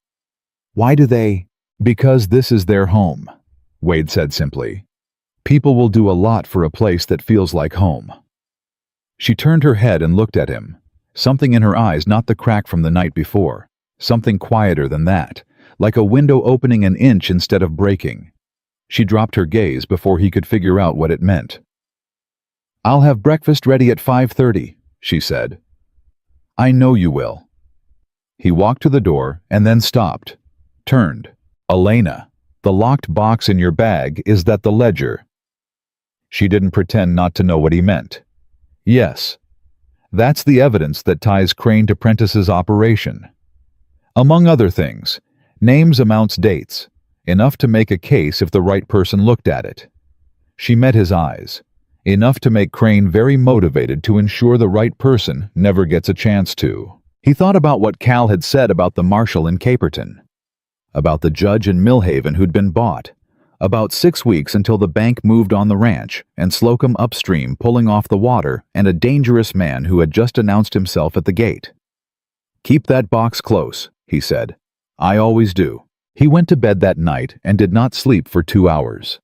Why do they? Because this is their home, Wade said simply. People will do a lot for a place that feels like home. She turned her head and looked at him. Something in her eyes, not the crack from the night before. Something quieter than that, like a window opening an inch instead of breaking. She dropped her gaze before he could figure out what it meant. I'll have breakfast ready at 5:30, she said. I know you will. He walked to the door and then stopped, turned. Elena, the locked box in your bag, is that the ledger? She didn't pretend not to know what he meant. Yes. That's the evidence that ties Crane to Prentice's operation. Among other things, names, amounts, dates, enough to make a case if the right person looked at it. She met his eyes, enough to make Crane very motivated to ensure the right person never gets a chance to. He thought about what Cal had said about the marshal in Caperton, about the judge in Millhaven who'd been bought, about 6 weeks until the bank moved on the ranch, and Slocum upstream pulling off the water, and a dangerous man who had just announced himself at the gate. Keep that box close, he said. I always do. He went to bed that night and did not sleep for 2 hours.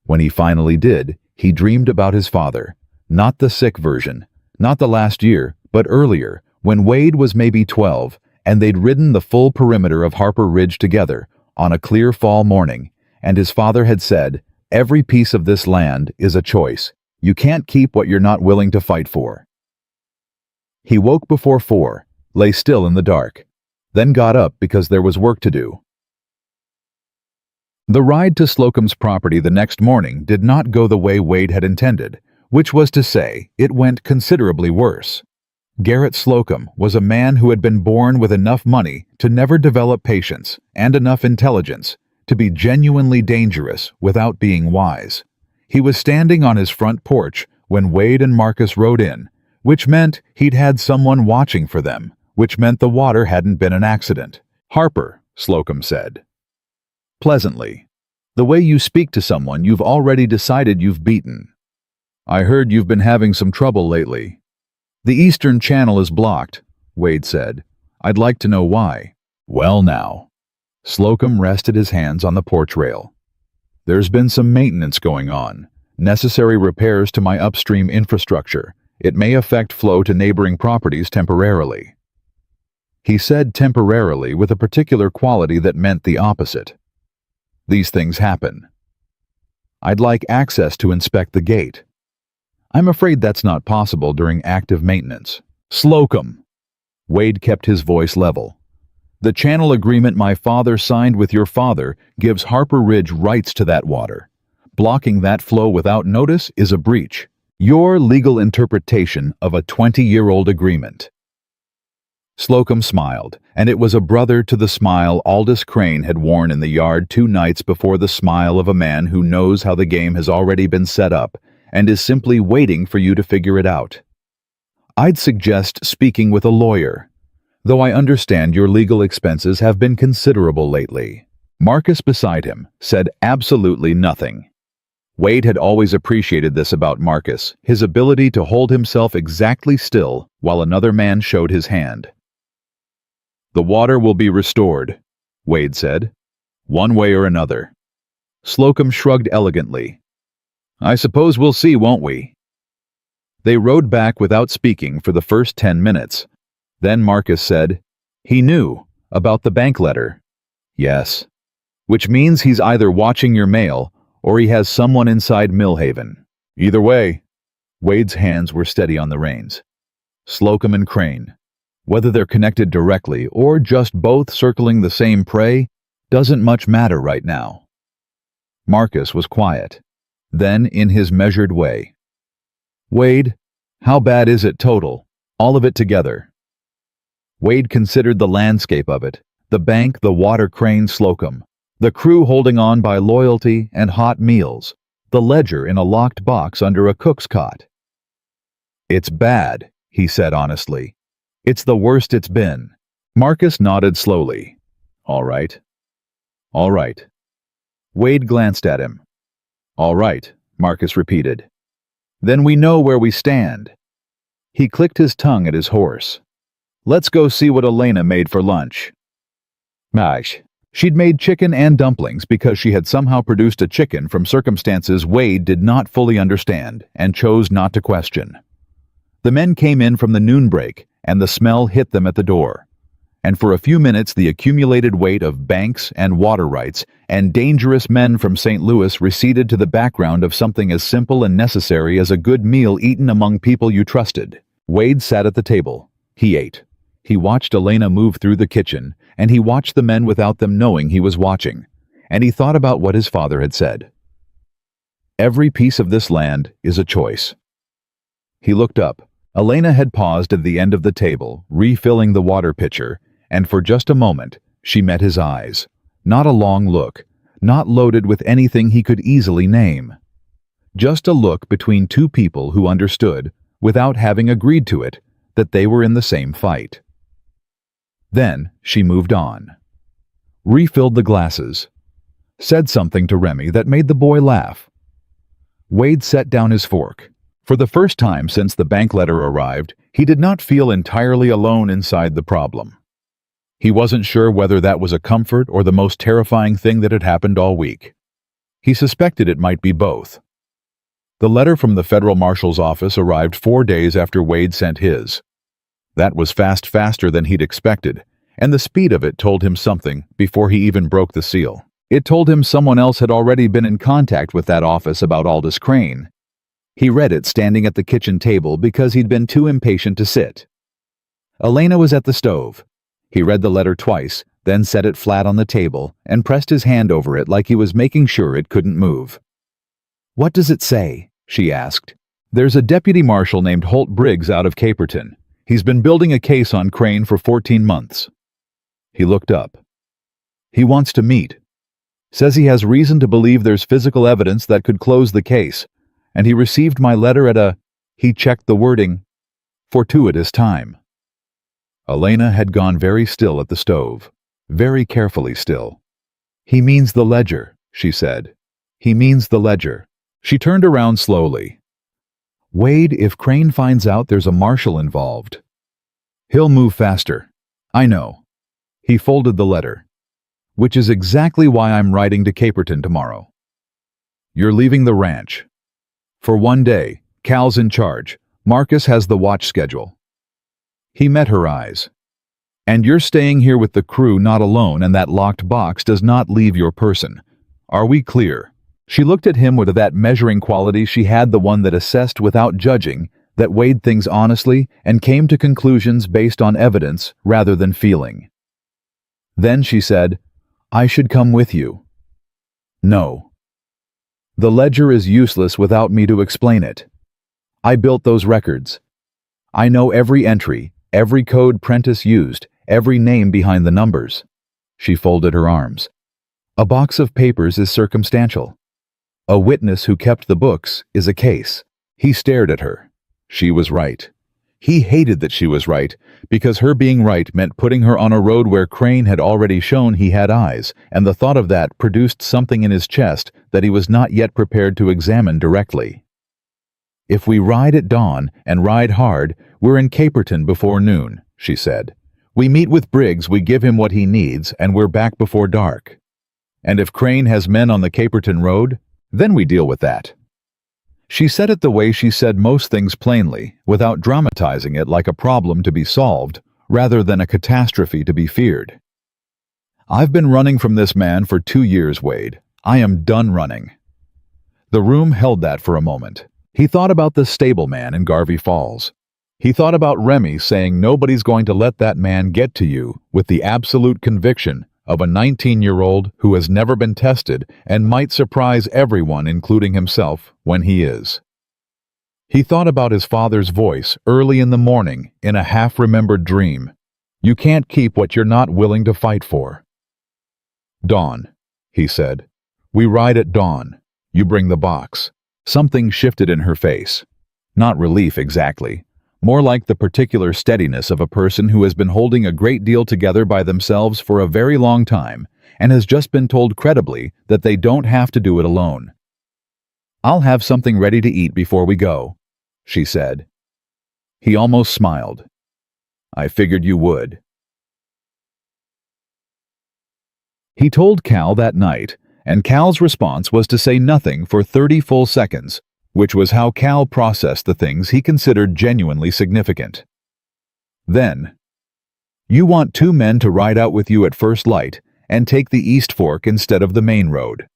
When he finally did, he dreamed about his father, not the sick version, not the last year, but earlier, when Wade was maybe 12, and they'd ridden the full perimeter of Harper Ridge together on a clear fall morning, and his father had said, every piece of this land is a choice. You can't keep what you're not willing to fight for. He woke before 4, lay still in the dark, then got up because there was work to do. The ride to Slocum's property the next morning did not go the way Wade had intended, which was to say, it went considerably worse. Garrett Slocum was a man who had been born with enough money to never develop patience and enough intelligence to be genuinely dangerous without being wise. He was standing on his front porch when Wade and Marcus rode in, which meant he'd had someone watching for them, which meant the water hadn't been an accident. Harper, Slocum said. Pleasantly. The way you speak to someone you've already decided you've beaten. I heard you've been having some trouble lately. The Eastern Channel is blocked, Wade said. I'd like to know why. Well now. Slocum rested his hands on the porch rail. There's been some maintenance going on, necessary repairs to my upstream infrastructure. It may affect flow to neighboring properties temporarily. He said temporarily with a particular quality that meant the opposite. These things happen. I'd like access to inspect the gate. I'm afraid that's not possible during active maintenance. Slocum! Wade kept his voice level. The channel agreement my father signed with your father gives Harper Ridge rights to that water. Blocking that flow without notice is a breach. Your legal interpretation of a 20-year-old agreement. Slocum smiled, and it was a brother to the smile Aldous Crane had worn in the yard 2 nights before, the smile of a man who knows how the game has already been set up and is simply waiting for you to figure it out. I'd suggest speaking with a lawyer, though I understand your legal expenses have been considerable lately. Marcus beside him said absolutely nothing. Wade had always appreciated this about Marcus, his ability to hold himself exactly still while another man showed his hand. The water will be restored, Wade said. One way or another. Slocum shrugged elegantly. I suppose we'll see, won't we? They rode back without speaking for the first 10 minutes. Then Marcus said, He knew about the bank letter. Yes. Which means he's either watching your mail or he has someone inside Millhaven. Either way. Wade's hands were steady on the reins. Slocum and Crane. Whether they're connected directly or just both circling the same prey doesn't much matter right now. Marcus was quiet. Then, in his measured way, Wade, how bad is it total? All of it together. Wade considered the landscape of it, the bank, the water, Crane, Slocum, the crew holding on by loyalty and hot meals, the ledger in a locked box under a cook's cot. It's bad, he said honestly. It's the worst it's been. Marcus nodded slowly. All right. All right. Wade glanced at him. All right, Marcus repeated. Then we know where we stand. He clicked his tongue at his horse. Let's go see what Elena made for lunch. Mash. She'd made chicken and dumplings because she had somehow produced a chicken from circumstances Wade did not fully understand and chose not to question. The men came in from the noon break, and the smell hit them at the door. And for a few minutes the accumulated weight of banks and water rights and dangerous men from St. Louis receded to the background of something as simple and necessary as a good meal eaten among people you trusted. Wade sat at the table. He ate. He watched Elena move through the kitchen, and he watched the men without them knowing he was watching, and he thought about what his father had said. Every piece of this land is a choice. He looked up. Elena had paused at the end of the table, refilling the water pitcher, and for just a moment she met his eyes. Not a long look, not loaded with anything he could easily name. Just a look between two people who understood, without having agreed to it, that they were in the same fight. Then she moved on. Refilled the glasses. Said something to Remy that made the boy laugh. Wade set down his fork. For the first time since the bank letter arrived, he did not feel entirely alone inside the problem. He wasn't sure whether that was a comfort or the most terrifying thing that had happened all week. He suspected it might be both. The letter from the federal marshal's office arrived 4 days after Wade sent his. That was faster than he'd expected, and the speed of it told him something before he even broke the seal. It told him someone else had already been in contact with that office about Aldous Crane. He read it standing at the kitchen table because he'd been too impatient to sit. Elena was at the stove. He read the letter twice, then set it flat on the table and pressed his hand over it like he was making sure it couldn't move. What does it say? She asked. There's a deputy marshal named Holt Briggs out of Caperton. He's been building a case on Crane for 14 months. He looked up. He wants to meet. Says he has reason to believe there's physical evidence that could close the case, and he received my letter at a, he checked the wording, fortuitous time. Elena had gone very still at the stove, very carefully still. He means the ledger, she said. He means the ledger. She turned around slowly. Wade, if Crane finds out there's a marshal involved, he'll move faster. I know. He folded the letter. Which is exactly why I'm riding to Caperton tomorrow. You're leaving the ranch. For 1 day, Cal's in charge. Marcus has the watch schedule. He met her eyes. And you're staying here with the crew, not alone, and that locked box does not leave your person. Are we clear? She looked at him with that measuring quality she had, the one that assessed without judging, that weighed things honestly and came to conclusions based on evidence rather than feeling. Then she said, I should come with you. No. The ledger is useless without me to explain it. I built those records. I know every entry, every code Prentice used, every name behind the numbers. She folded her arms. A box of papers is circumstantial. A witness who kept the books is a case. He stared at her. She was right. He hated that she was right, because her being right meant putting her on a road where Crane had already shown he had eyes, and the thought of that produced something in his chest that he was not yet prepared to examine directly. If we ride at dawn and ride hard, we're in Caperton before noon, she said. We meet with Briggs, we give him what he needs, and we're back before dark. And if Crane has men on the Caperton Road, then we deal with that." She said it the way she said most things, plainly, without dramatizing it like a problem to be solved, rather than a catastrophe to be feared. "I've been running from this man for 2 years, Wade. I am done running." The room held that for a moment. He thought about the stableman in Garvey Falls. He thought about Remy saying nobody's going to let that man get to you, with the absolute conviction of a 19-year-old who has never been tested and might surprise everyone, including himself, when he is. He thought about his father's voice early in the morning in a half-remembered dream. "You can't keep what you're not willing to fight for." "Dawn," he said. "We ride at dawn. You bring the box." Something shifted in her face. Not relief exactly. More like the particular steadiness of a person who has been holding a great deal together by themselves for a very long time and has just been told credibly that they don't have to do it alone. "I'll have something ready to eat before we go," she said. He almost smiled. "I figured you would." He told Cal that night, and Cal's response was to say nothing for 30 full seconds, which was how Cal processed the things he considered genuinely significant. Then, "You want 2 men to ride out with you at first light and take the East Fork instead of the main road.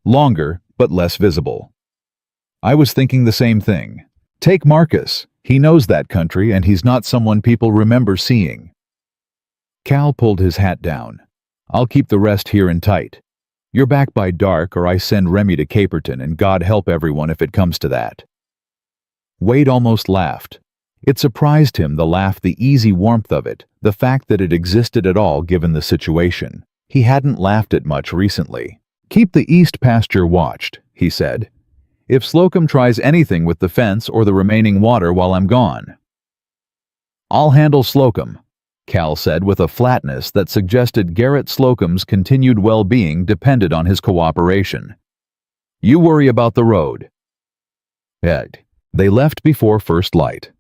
Longer, but less visible." I was thinking the same thing. Take Marcus. He knows that country, and he's not someone people remember seeing. Cal pulled his hat down. "I'll keep the rest here in tight. You're back by dark, or I send Remy to Caperton, and God help everyone if it comes to that." Wade almost laughed. It surprised him, the laugh, the easy warmth of it, the fact that it existed at all given the situation. He hadn't laughed it much recently. "Keep the east pasture watched," he said. "If Slocum tries anything with the fence or the remaining water while I'm gone." "I'll handle Slocum," Cal said with a flatness that suggested Garrett Slocum's continued well-being depended on his cooperation. "You worry about the road." Ed. They left before first light.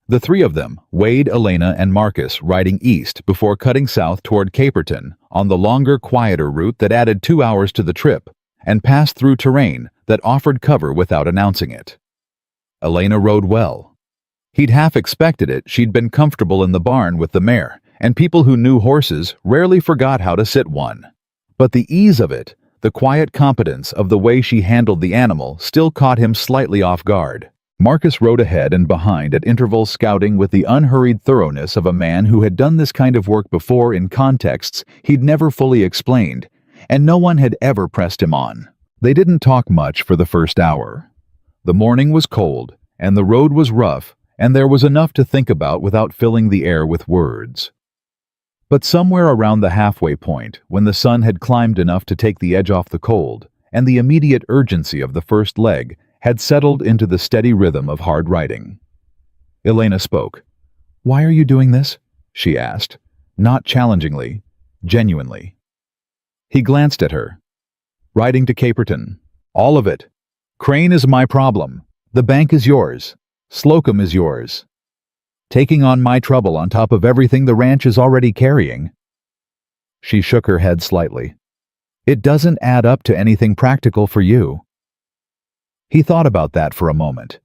The 3 of them, Wade, Elena, and Marcus, riding east before cutting south toward Caperton on the longer, quieter route that added 2 hours to the trip and passed through terrain that offered cover without announcing it. Elena rode well. He'd half expected it. She'd been comfortable in the barn with the mare, and people who knew horses rarely forgot how to sit one. But the ease of it, the quiet competence of the way she handled the animal, still caught him slightly off guard. Marcus rode ahead and behind at intervals, scouting with the unhurried thoroughness of a man who had done this kind of work before in contexts he'd never fully explained, and no one had ever pressed him on. They didn't talk much for the first hour. The morning was cold, and the road was rough, and there was enough to think about without filling the air with words. But somewhere around the halfway point, when the sun had climbed enough to take the edge off the cold, and the immediate urgency of the first leg had settled into the steady rhythm of hard riding, Elena spoke. "Why are you doing this?" she asked, not challengingly, genuinely. He glanced at her. "Riding to Caperton. All of it. Crane is my problem. The bank is yours. Slocum is yours. Taking on my trouble on top of everything the ranch is already carrying." She shook her head slightly. "It doesn't add up to anything practical for you." He thought about that for a moment.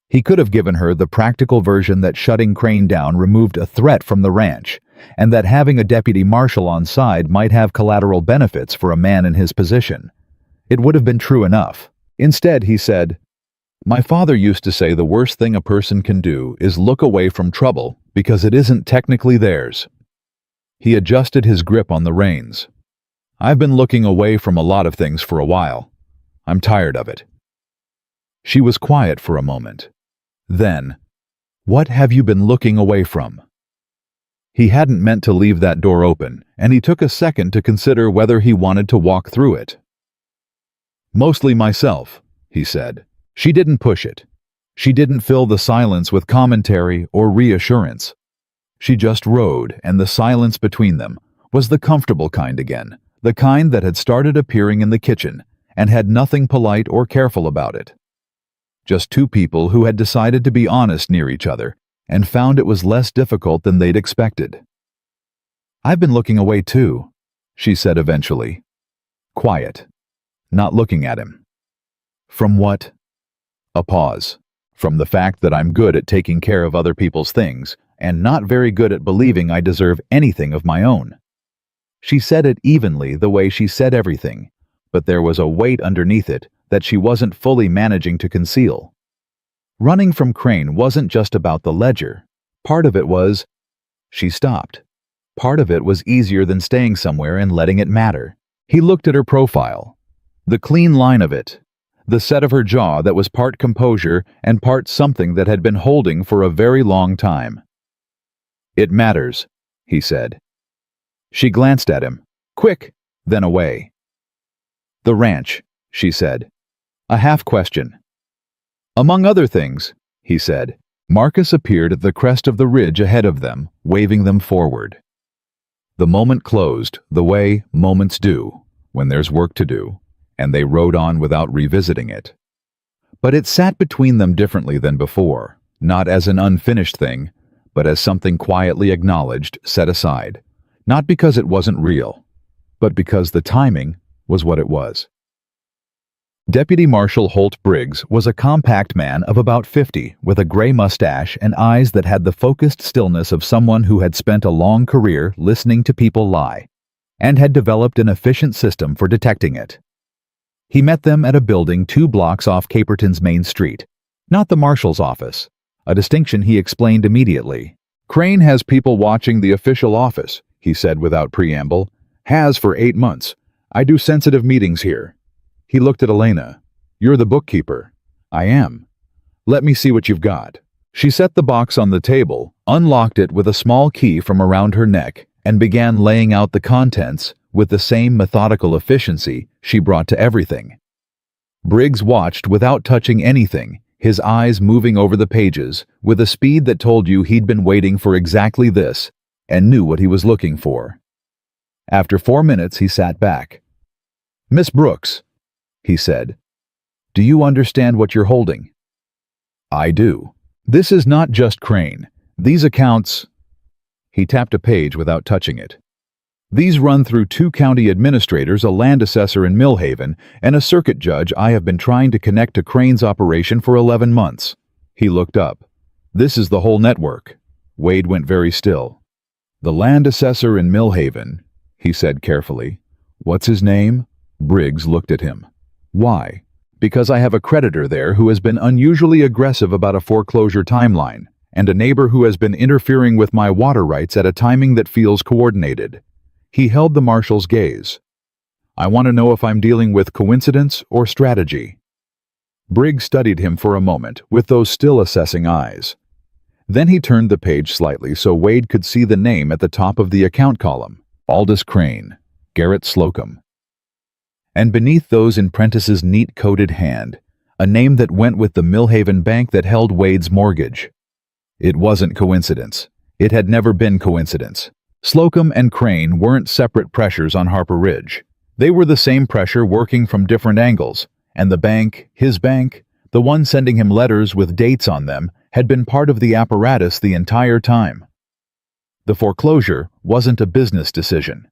He could have given her the practical version that shutting Crane down removed a threat from the ranch, and that having a deputy marshal on side might have collateral benefits for a man in his position. It would have been true enough. Instead, he said, "My father used to say the worst thing a person can do is look away from trouble because it isn't technically theirs." He adjusted his grip on the reins. "I've been looking away from a lot of things for a while. I'm tired of it." She was quiet for a moment. Then, "What have you been looking away from?" He hadn't meant to leave that door open, and he took a second to consider whether he wanted to walk through it. "Mostly myself," he said. She didn't push it. She didn't fill the silence with commentary or reassurance. She just rode, and the silence between them was the comfortable kind again, the kind that had started appearing in the kitchen and had nothing polite or careful about it. Just 2 people who had decided to be honest near each other and found it was less difficult than they'd expected. I've been looking away too, she said eventually. Quiet. Not looking at him. From what? A pause. From the fact that I'm good at taking care of other people's things, and not very good at believing I deserve anything of my own. She said it evenly the way she said everything, but there was a weight underneath it that she wasn't fully managing to conceal. Running from Crane wasn't just about the ledger. Part of it was... She stopped. Part of it was easier than staying somewhere and letting it matter. He looked at her profile. The clean line of it. The set of her jaw that was part composure and part something that had been holding for a very long time. It matters, he said. She glanced at him. Quick, then away. The ranch, she said. A half question. Among other things, he said. Marcus appeared at the crest of the ridge ahead of them, waving them forward. The moment closed the way moments do, when there's work to do, and they rode on without revisiting it. But it sat between them differently than before, not as an unfinished thing, but as something quietly acknowledged, set aside, not because it wasn't real, but because the timing was what it was. Deputy Marshal Holt Briggs was a compact man of about 50 with a gray mustache and eyes that had the focused stillness of someone who had spent a long career listening to people lie and had developed an efficient system for detecting it. He met them at a building 2 blocks off Caperton's main street, not the marshal's office, a distinction he explained immediately. Crane has people watching the official office, he said without preamble. Has for 8 months. I do sensitive meetings here. He looked at Elena. You're the bookkeeper. I am. Let me see what you've got. She set the box on the table, unlocked it with a small key from around her neck, and began laying out the contents with the same methodical efficiency she brought to everything. Briggs watched without touching anything, his eyes moving over the pages with a speed that told you he'd been waiting for exactly this and knew what he was looking for. After 4 minutes, he sat back. Miss Brooks, he said, do you understand what you're holding? I do. This is not just Crane. These accounts... He tapped a page without touching it. These run through 2 county administrators, a land assessor in Millhaven, and a circuit judge I have been trying to connect to Crane's operation for 11 months. He looked up. This is the whole network. Wade went very still. The land assessor in Millhaven, he said carefully. What's his name? Briggs looked at him. Why? Because I have a creditor there who has been unusually aggressive about a foreclosure timeline, and a neighbor who has been interfering with my water rights at a timing that feels coordinated. He held the marshal's gaze. I want to know if I'm dealing with coincidence or strategy. Briggs studied him for a moment with those still assessing eyes. Then he turned the page slightly so Wade could see the name at the top of the account column. Aldous Crane, Garrett Slocum. And beneath those in Prentice's neat-coded hand, a name that went with the Millhaven bank that held Wade's mortgage. It wasn't coincidence. It had never been coincidence. Slocum and Crane weren't separate pressures on Harper Ridge. They were the same pressure working from different angles, and the bank, his bank, the one sending him letters with dates on them, had been part of the apparatus the entire time. The foreclosure wasn't a business decision.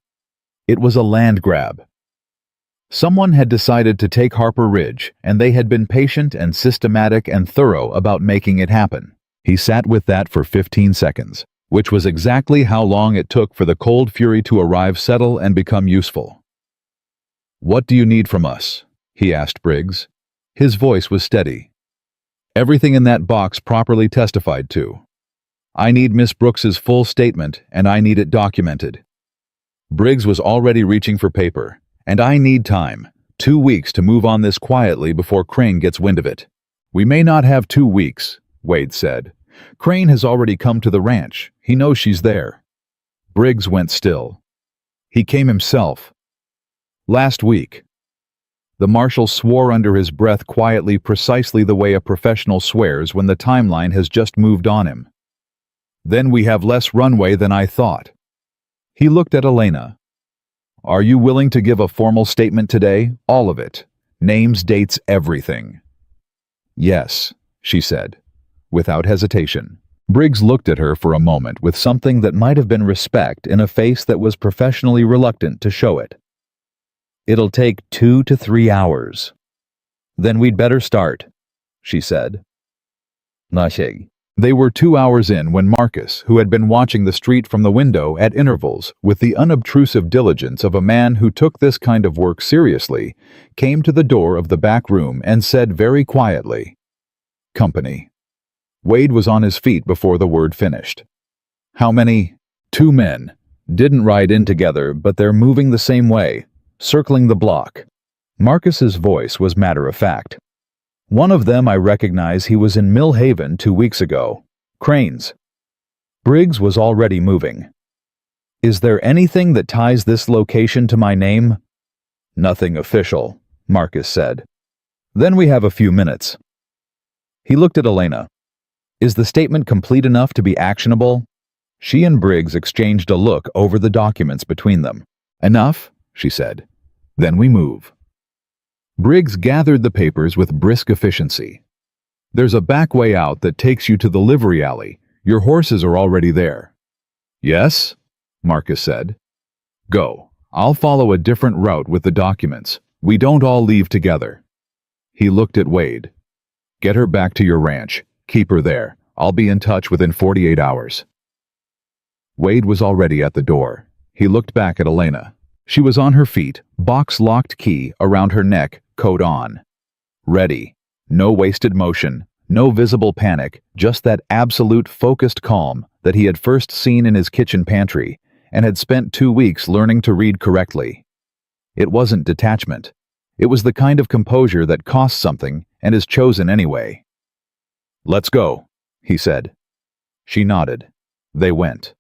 It was a land grab. Someone had decided to take Harper Ridge, and they had been patient and systematic and thorough about making it happen. He sat with that for 15 seconds, which was exactly how long it took for the cold fury to arrive, settle, and become useful. What do you need from us? He asked Briggs. His voice was steady. Everything in that box properly testified to. I need Miss Brooks's full statement, and I need it documented. Briggs was already reaching for paper. And I need time, 2 weeks to move on this quietly before Crane gets wind of it. We may not have 2 weeks, Wade said. Crane has already come to the ranch. He knows she's there. Briggs went still. He came himself. Last week. The marshal swore under his breath quietly, precisely the way a professional swears when the timeline has just moved on him. Then we have less runway than I thought. He looked at Elena. Are you willing to give a formal statement today? All of it. Names, dates, everything. Yes, she said, without hesitation. Briggs looked at her for a moment with something that might have been respect in a face that was professionally reluctant to show it. "It'll take 2 to 3 hours. "Then we'd better start," she said. Nashig. They were 2 hours in when Marcus, who had been watching the street from the window at intervals with the unobtrusive diligence of a man who took this kind of work seriously, came to the door of the back room and said very quietly, "Company." Wade was on his feet before the word finished. "How many?" "2 men. Didn't ride in together, but they're moving the same way, circling the block." Marcus's voice was matter-of-fact. "One of them I recognize, he was in Mill Haven 2 weeks ago. Cranes." Briggs was already moving. "Is there anything that ties this location to my name?" "Nothing official," Marcus said. "Then we have a few minutes." He looked at Elena. "Is the statement complete enough to be actionable?" She and Briggs exchanged a look over the documents between them. "Enough," she said. "Then we move." Briggs gathered the papers with brisk efficiency. "There's a back way out that takes you to the livery alley. Your horses are already there." "Yes?" Marcus said. "Go. I'll follow a different route with the documents. We don't all leave together." He looked at Wade. "Get her back to your ranch. Keep her there. I'll be in touch within 48 hours. Wade was already at the door. He looked back at Elena. She was on her feet, box-locked key around her neck, coat on. Ready. No wasted motion, no visible panic, just that absolute focused calm that he had first seen in his kitchen pantry and had spent 2 weeks learning to read correctly. It wasn't detachment. It was the kind of composure that costs something and is chosen anyway. "Let's go," he said. She nodded. They went.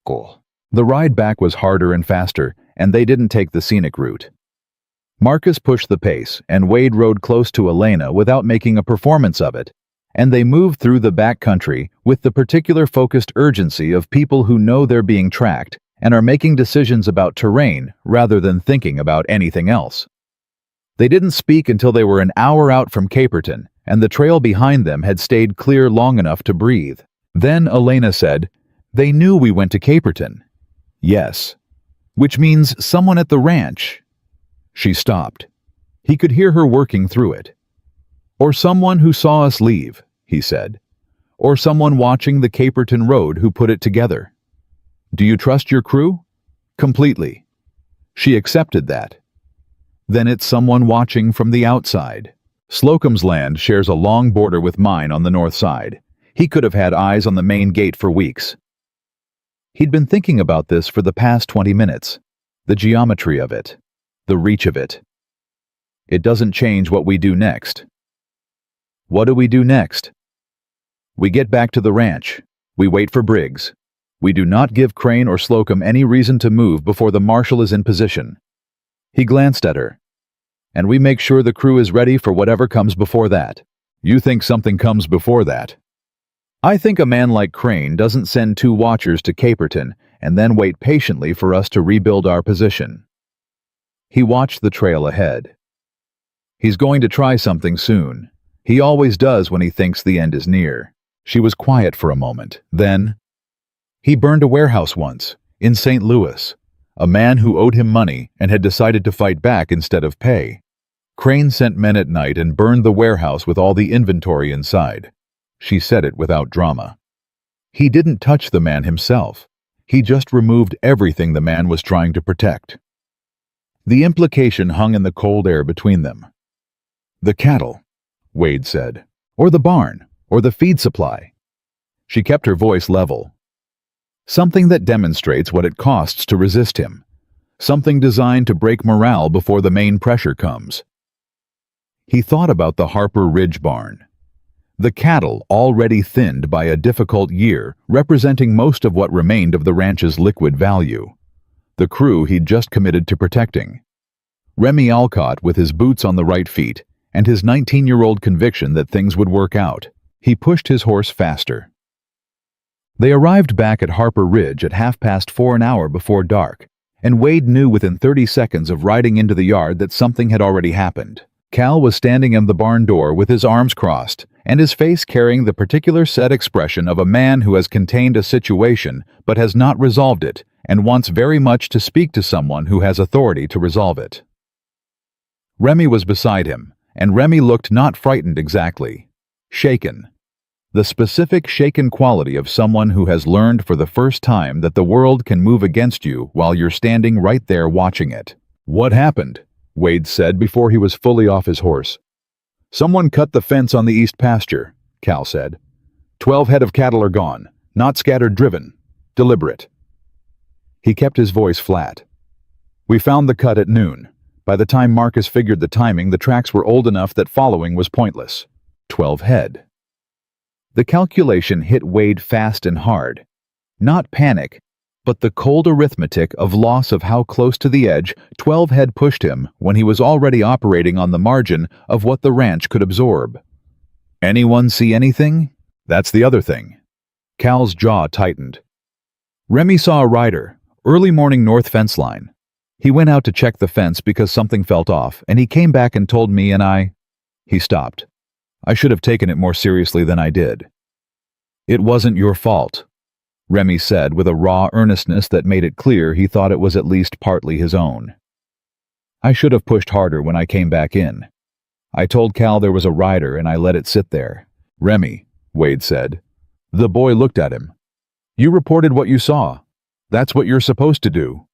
Cool. The ride back was harder and faster, and they didn't take the scenic route. Marcus pushed the pace, and Wade rode close to Elena without making a performance of it, and they moved through the back country with the particular focused urgency of people who know they're being tracked and are making decisions about terrain rather than thinking about anything else. They didn't speak until they were an hour out from Caperton, and the trail behind them had stayed clear long enough to breathe. Then Elena said, "They knew we went to Caperton." "Yes." "Which means someone at the ranch." She stopped. He could hear her working through it. "Or someone who saw us leave," he said. "Or someone watching the Caperton Road who put it together." "Do you trust your crew?" "Completely." She accepted that. "Then it's someone watching from the outside." Slocum's land shares a long border with mine on the north side. He could have had eyes on the main gate for weeks. He'd been thinking about this for the past 20 minutes. The geometry of it. The reach of it. It doesn't change what we do next. What do we do next? We get back to the ranch. We wait for Briggs. We do not give Crane or Slocum any reason to move before the marshal is in position. He glanced at her. And we make sure the crew is ready for whatever comes before that. You think something comes before that? I think a man like Crane doesn't send 2 watchers to Caperton and then wait patiently for us to rebuild our position. He watched the trail ahead. He's going to try something soon. He always does when he thinks the end is near. She was quiet for a moment. Then, he burned a warehouse once, in St. Louis. A man who owed him money and had decided to fight back instead of pay. Crane sent men at night and burned the warehouse with all the inventory inside. She said it without drama. He didn't touch the man himself. He just removed everything the man was trying to protect. The implication hung in the cold air between them. "The cattle," Wade said. "Or the barn, or the feed supply." She kept her voice level. "Something that demonstrates what it costs to resist him. Something designed to break morale before the main pressure comes." He thought about the Harper Ridge barn. The cattle, already thinned by a difficult year, representing most of what remained of the ranch's liquid value. The crew he'd just committed to protecting. Remy Alcott with his boots on the right feet, and his 19-year-old conviction that things would work out. He pushed his horse faster. They arrived back at Harper Ridge at 4:30 an hour before dark, and Wade knew within 30 seconds of riding into the yard that something had already happened. Cal was standing in the barn door with his arms crossed, and his face carrying the particular set expression of a man who has contained a situation but has not resolved it and wants very much to speak to someone who has authority to resolve it. Remy was beside him, and Remy looked not frightened exactly. Shaken. The specific shaken quality of someone who has learned for the first time that the world can move against you while you're standing right there watching it. "What happened?" Wade said before he was fully off his horse. "Someone cut the fence on the east pasture," Cal said. 12 head of cattle are gone, not scattered, driven. Deliberate. He kept his voice flat. "We found the cut at noon. By the time Marcus figured the timing, the tracks were old enough that following was pointless. 12 head. The calculation hit Wade fast and hard. Not panic, but the cold arithmetic of loss of how close to the edge 12 head pushed him when he was already operating on the margin of what the ranch could absorb. Anyone see anything? That's the other thing. Cal's jaw tightened. Remy saw a rider, early morning north fence line. He went out to check the fence because something felt off, and he came back and told me and I... He stopped. I should have taken it more seriously than I did. It wasn't your fault, Remy said with a raw earnestness that made it clear he thought it was at least partly his own. I should have pushed harder when I came back in. I told Cal there was a rider and I let it sit there. Remy, Wade said. The boy looked at him. You reported what you saw. That's what you're supposed to do.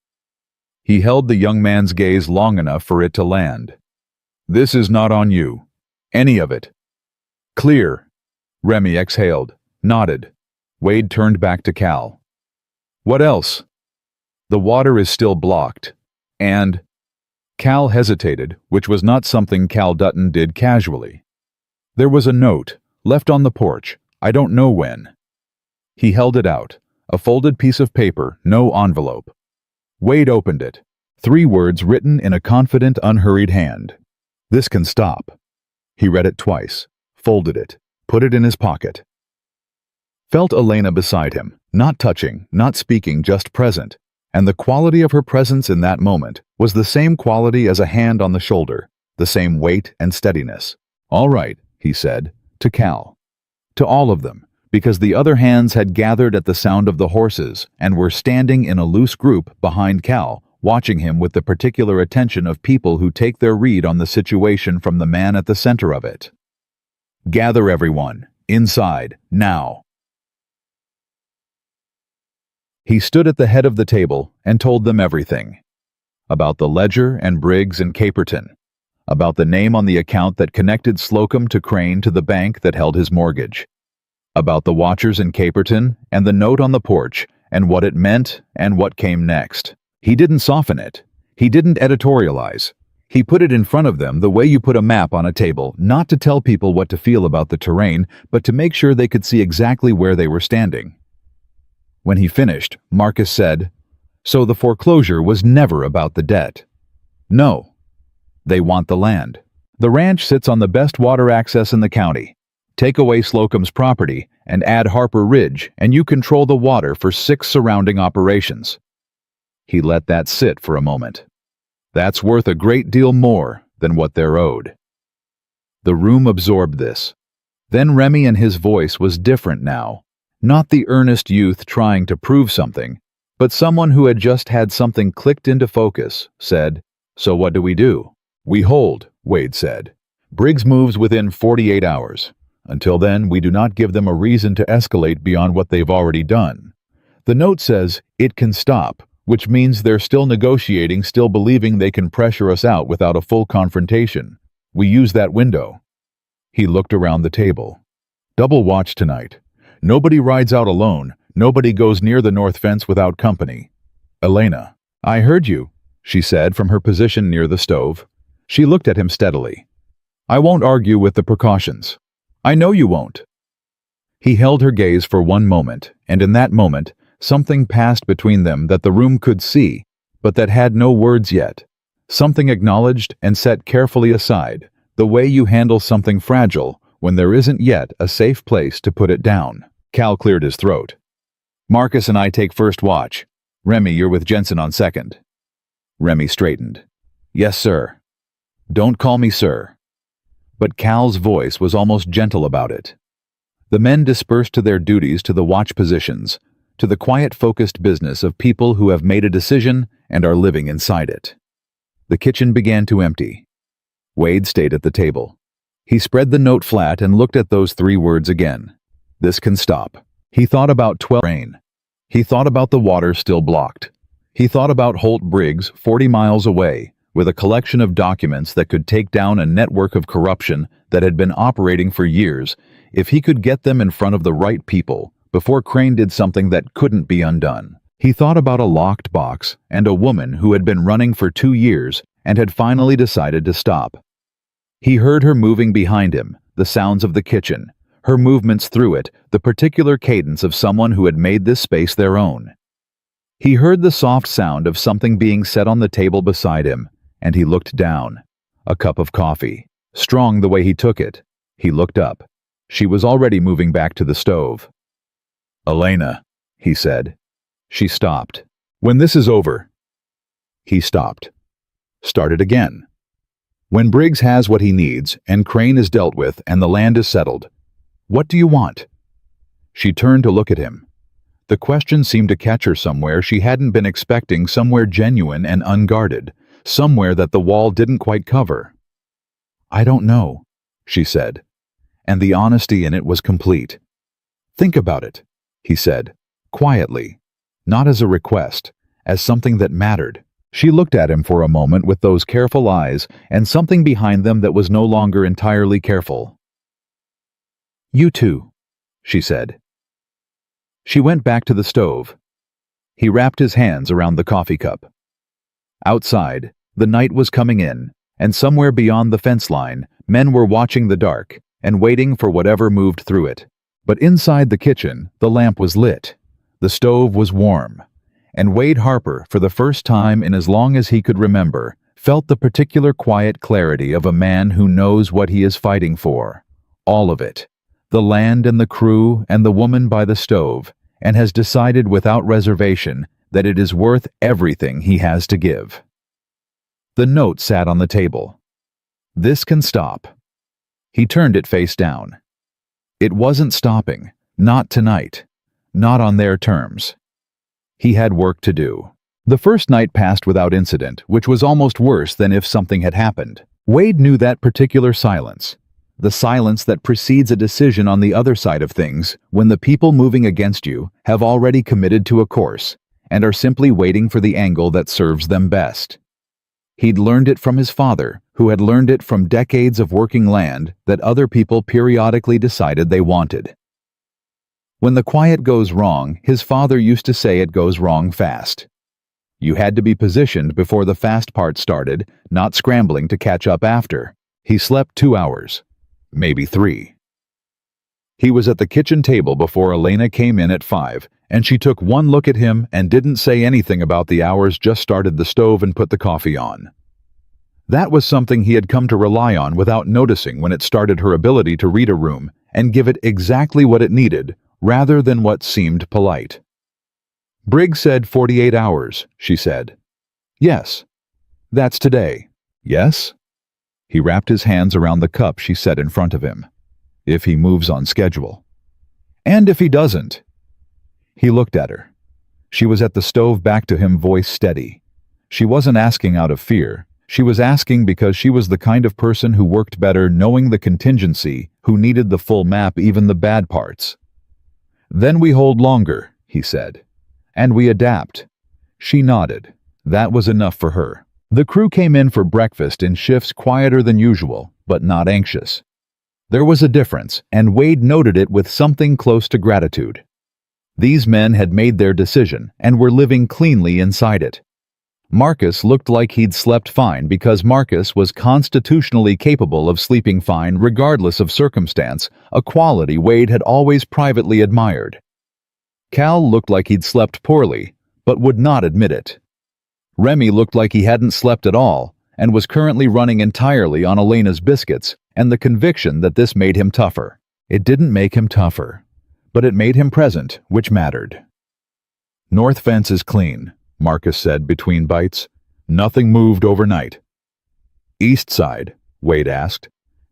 He held the young man's gaze long enough for it to land. This is not on you. Any of it. Clear. Remy exhaled, nodded. Wade turned back to Cal. What else? The water is still blocked. And... Cal hesitated, which was not something Cal Dutton did casually. There was a note, left on the porch, I don't know when. He held it out, a folded piece of paper, no envelope. Wade opened it. 3 words written in a confident, unhurried hand. This can stop. He read it twice, folded it, put it in his pocket. Felt Elena beside him, not touching, not speaking, just present, and the quality of her presence in that moment was the same quality as a hand on the shoulder, the same weight and steadiness. All right, he said, to Cal. To all of them, because the other hands had gathered at the sound of the horses and were standing in a loose group behind Cal, watching him with the particular attention of people who take their read on the situation from the man at the center of it. Gather everyone, inside, now. He stood at the head of the table and told them everything. About the ledger and Briggs and Caperton. About the name on the account that connected Slocum to Crane to the bank that held his mortgage. About the watchers in Caperton and the note on the porch and what it meant and what came next. He didn't soften it. He didn't editorialize. He put it in front of them the way you put a map on a table, not to tell people what to feel about the terrain, but to make sure they could see exactly where they were standing. When he finished, Marcus said, So the foreclosure was never about the debt. No. They want the land. The ranch sits on the best water access in the county. Take away Slocum's property and add Harper Ridge, and you control the water for 6 surrounding operations. He let that sit for a moment. That's worth a great deal more than what they're owed. The room absorbed this. Then Remy and his voice was different now. Not the earnest youth trying to prove something, but someone who had just had something clicked into focus, said, So what do? We hold, Wade said. Briggs moves within 48 hours. Until then, we do not give them a reason to escalate beyond what they've already done. The note says, it can stop, which means they're still negotiating, still believing they can pressure us out without a full confrontation. We use that window. He looked around the table. Double watch tonight. Nobody rides out alone. Nobody goes near the north fence without company. Elena. I heard you, she said from her position near the stove. She looked at him steadily. I won't argue with the precautions. I know you won't. He held her gaze for one moment, and in that moment, something passed between them that the room could see, but that had no words yet. Something acknowledged and set carefully aside, the way you handle something fragile when there isn't yet a safe place to put it down. Cal cleared his throat. Marcus and I take first watch. Remy, you're with Jensen on second. Remy straightened. Yes, sir. Don't call me sir. but Cal's voice was almost gentle about it. The men dispersed to their duties, to the watch positions, to the quiet, focused business of people who have made a decision and are living inside it. The kitchen began to empty. Wade stayed at the table. He spread the note flat and looked at those 3 words again. This can stop. He thought about 12 rain. He thought about the water still blocked. He thought about Holt Briggs 40 miles away, with a collection of documents that could take down a network of corruption that had been operating for years if he could get them in front of the right people before Crane did something that couldn't be undone. He thought about a locked box and a woman who had been running for 2 years and had finally decided to stop. He heard her moving behind him, the sounds of the kitchen, her movements through it, the particular cadence of someone who had made this space their own. He heard the soft sound of something being set on the table beside him, and he looked down. A cup of coffee. Strong the way he took it. He looked up. She was already moving back to the stove. "Elena," he said. She stopped. "When this is over." He stopped. Started again. "When Briggs has what he needs, and Crane is dealt with, and the land is settled, what do you want?" She turned to look at him. The question seemed to catch her somewhere she hadn't been expecting, somewhere genuine and unguarded, somewhere that the wall didn't quite cover. "I don't know," she said, and the honesty in it was complete. "Think about it," he said, quietly, not as a request, as something that mattered. She looked at him for a moment with those careful eyes and something behind them that was no longer entirely careful. "You too," she said. She went back to the stove. He wrapped his hands around the coffee cup. Outside, the night was coming in, and somewhere beyond the fence line, men were watching the dark and waiting for whatever moved through it. But inside the kitchen, the lamp was lit. The stove was warm. And Wade Harper, for the first time in as long as he could remember, felt the particular quiet clarity of a man who knows what he is fighting for. All of it. The land and the crew and the woman by the stove, and has decided without reservation that it is worth everything he has to give. The note sat on the table. "This can stop." He turned it face down. It wasn't stopping. Not tonight. Not on their terms. He had work to do. The first night passed without incident, which was almost worse than if something had happened. Wade knew that particular silence. The silence that precedes a decision on the other side of things, when the people moving against you have already committed to a course and are simply waiting for the angle that serves them best. He'd learned it from his father, who had learned it from decades of working land that other people periodically decided they wanted. When the quiet goes wrong, his father used to say it goes wrong fast. You had to be positioned before the fast part started, not scrambling to catch up after. He slept 2 hours. Maybe 3. He was at the kitchen table before Elena came in at 5, and she took one look at him and didn't say anything about the hours, just started the stove and put the coffee on. That was something he had come to rely on without noticing when it started her ability to read a room and give it exactly what it needed, rather than what seemed polite. "Briggs said 48 hours, she said. "Yes. That's today." "Yes?" He wrapped his hands around the cup she set in front of him. "If he moves on schedule." "And if he doesn't?" He looked at her. She was at the stove, back to him, voice steady. She wasn't asking out of fear. She was asking because she was the kind of person who worked better knowing the contingency, who needed the full map, even the bad parts. "Then we hold longer," he said. "And we adapt." She nodded. That was enough for her. The crew came in for breakfast in shifts, quieter than usual, but not anxious. There was a difference, and Wade noted it with something close to gratitude. These men had made their decision and were living cleanly inside it. Marcus looked like he'd slept fine because Marcus was constitutionally capable of sleeping fine regardless of circumstance, a quality Wade had always privately admired. Cal looked like he'd slept poorly, but would not admit it. Remy looked like he hadn't slept at all and was currently running entirely on Elena's biscuits and the conviction that this made him tougher. It didn't make him tougher, but it made him present, which mattered. "North fence is clean," Marcus said between bites. "Nothing moved overnight." "East side?" Wade asked.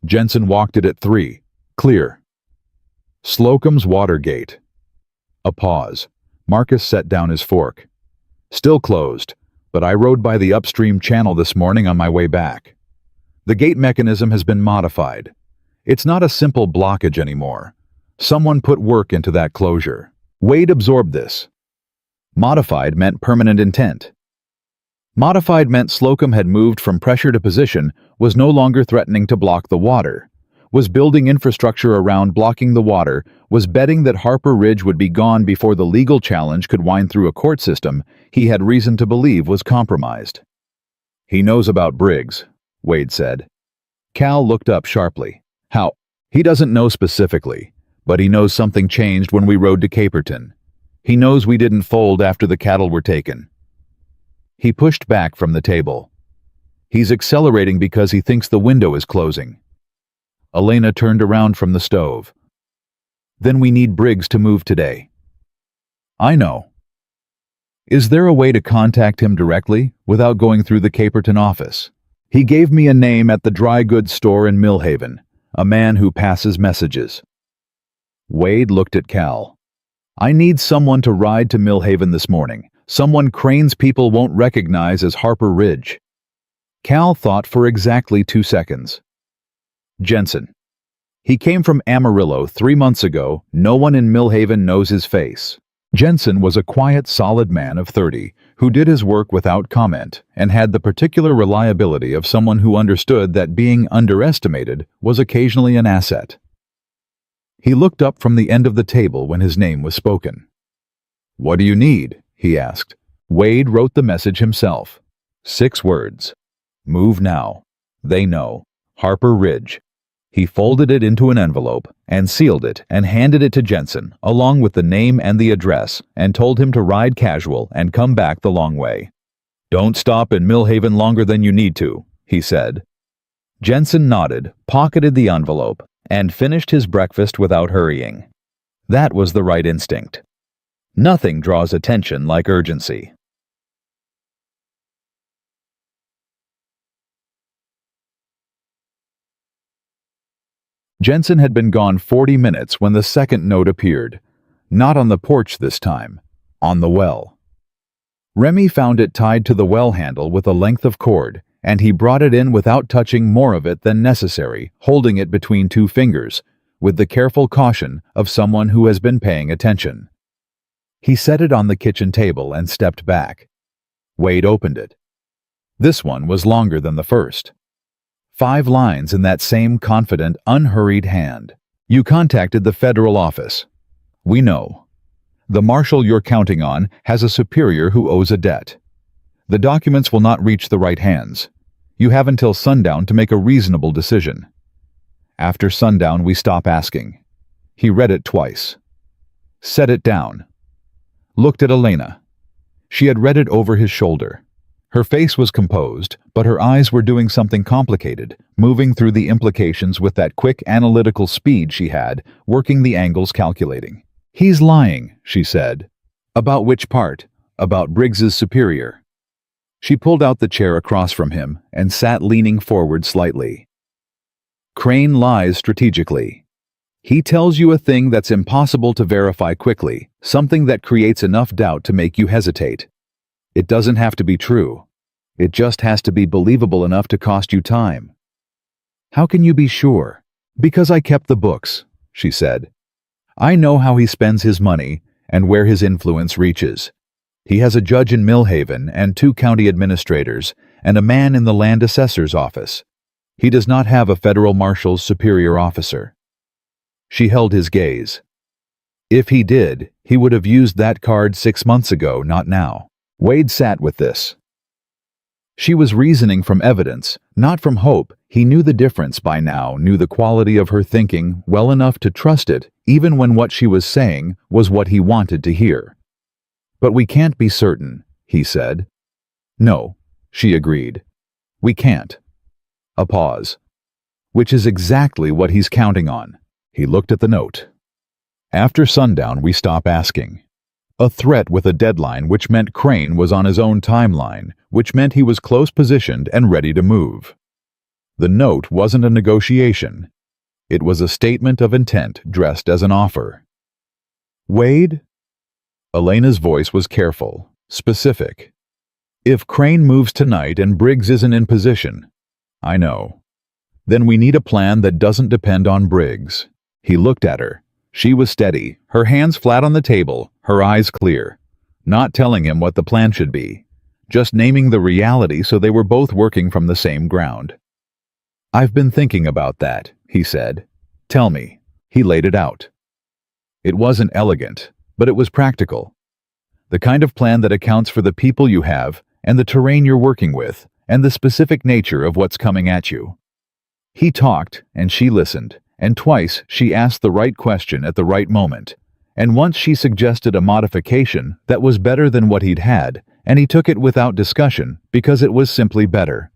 Jensen walked it at 3. Clear. Slocum's Watergate. A pause. Marcus set down his fork. Still closed, but I rode by the upstream channel this morning on my way back. The gate mechanism has been modified. It's not a simple blockage anymore. Someone put work into that closure. Wade absorbed this. Modified meant permanent intent. Modified meant Slocum had moved from pressure to position, was no longer threatening to block the water, was building infrastructure around blocking the water, was betting that Harper Ridge would be gone before the legal challenge could wind through a court system he had reason to believe was compromised. He knows about Briggs, Wade said. Cal looked up sharply. How? He doesn't know specifically, but he knows something changed when we rode to Caperton. He knows we didn't fold after the cattle were taken. He pushed back from the table. He's accelerating because he thinks the window is closing. Elena turned around from the stove. Then we need Briggs to move today. I know. Is there a way to contact him directly without going through the Caperton office? He gave me a name at the dry goods store in Millhaven, a man who passes messages. Wade looked at Cal. I need someone to ride to Millhaven this morning, someone Crane's people won't recognize as Harper Ridge. Cal thought for exactly 2 seconds. Jensen. He came from Amarillo 3 months ago. No one in Millhaven knows his face. Jensen was a quiet, solid man of 30 who did his work without comment and had the particular reliability of someone who understood that being underestimated was occasionally an asset. He looked up from the end of the table when his name was spoken. What do you need? He asked. Wade wrote the message himself. 6 words. Move now. They know. Harper Ridge. He folded it into an envelope and sealed it and handed it to Jensen, along with the name and the address, and told him to ride casual and come back the long way. Don't stop in Millhaven longer than you need to, he said. Jensen nodded, pocketed the envelope, and finished his breakfast without hurrying. That was the right instinct. Nothing draws attention like urgency. Jensen had been gone 40 minutes when the second note appeared. Not on the porch this time, on the well. Remy found it tied to the well handle with a length of cord, and he brought it in without touching more of it than necessary, holding it between 2 fingers, with the careful caution of someone who has been paying attention. He set it on the kitchen table and stepped back. Wade opened it. This one was longer than the first. 5 lines in that same confident, unhurried hand. You contacted the federal office. We know. The marshal you're counting on has a superior who owes a debt. The documents will not reach the right hands. You have until sundown to make a reasonable decision. After sundown, we stop asking. He read it twice. Set it down. Looked at Elena. She had read it over his shoulder. Her face was composed, but her eyes were doing something complicated, moving through the implications with that quick analytical speed she had, working the angles calculating. He's lying, she said. About which part? About Briggs's superior. She pulled out the chair across from him and sat leaning forward slightly. Crane lies strategically. He tells you a thing that's impossible to verify quickly, something that creates enough doubt to make you hesitate. It doesn't have to be true. It just has to be believable enough to cost you time. How can you be sure? Because I kept the books, she said. I know how he spends his money and where his influence reaches. He has a judge in Millhaven and 2 county administrators and a man in the land assessor's office. He does not have a federal marshal's superior officer. She held his gaze. If he did, he would have used that card 6 months ago, not now. Wade sat with this. She was reasoning from evidence, not from hope. He knew the difference by now, knew the quality of her thinking well enough to trust it, even when what she was saying was what he wanted to hear. But we can't be certain, he said. No, she agreed. We can't. A pause. Which is exactly what he's counting on. He looked at the note. After sundown, we stop asking. A threat with a deadline, which meant Crane was on his own timeline, which meant he was close positioned and ready to move. The note wasn't a negotiation. It was a statement of intent dressed as an offer. Wade? Elena's voice was careful, specific. If Crane moves tonight and Briggs isn't in position, I know. Then we need a plan that doesn't depend on Briggs. He looked at her. She was steady, her hands flat on the table, her eyes clear. Not telling him what the plan should be. Just naming the reality so they were both working from the same ground. I've been thinking about that, he said. Tell me. He laid it out. It wasn't elegant, but it was practical. The kind of plan that accounts for the people you have, and the terrain you're working with, and the specific nature of what's coming at you. He talked, and she listened, and twice she asked the right question at the right moment, and once she suggested a modification that was better than what he'd had, and he took it without discussion because it was simply better.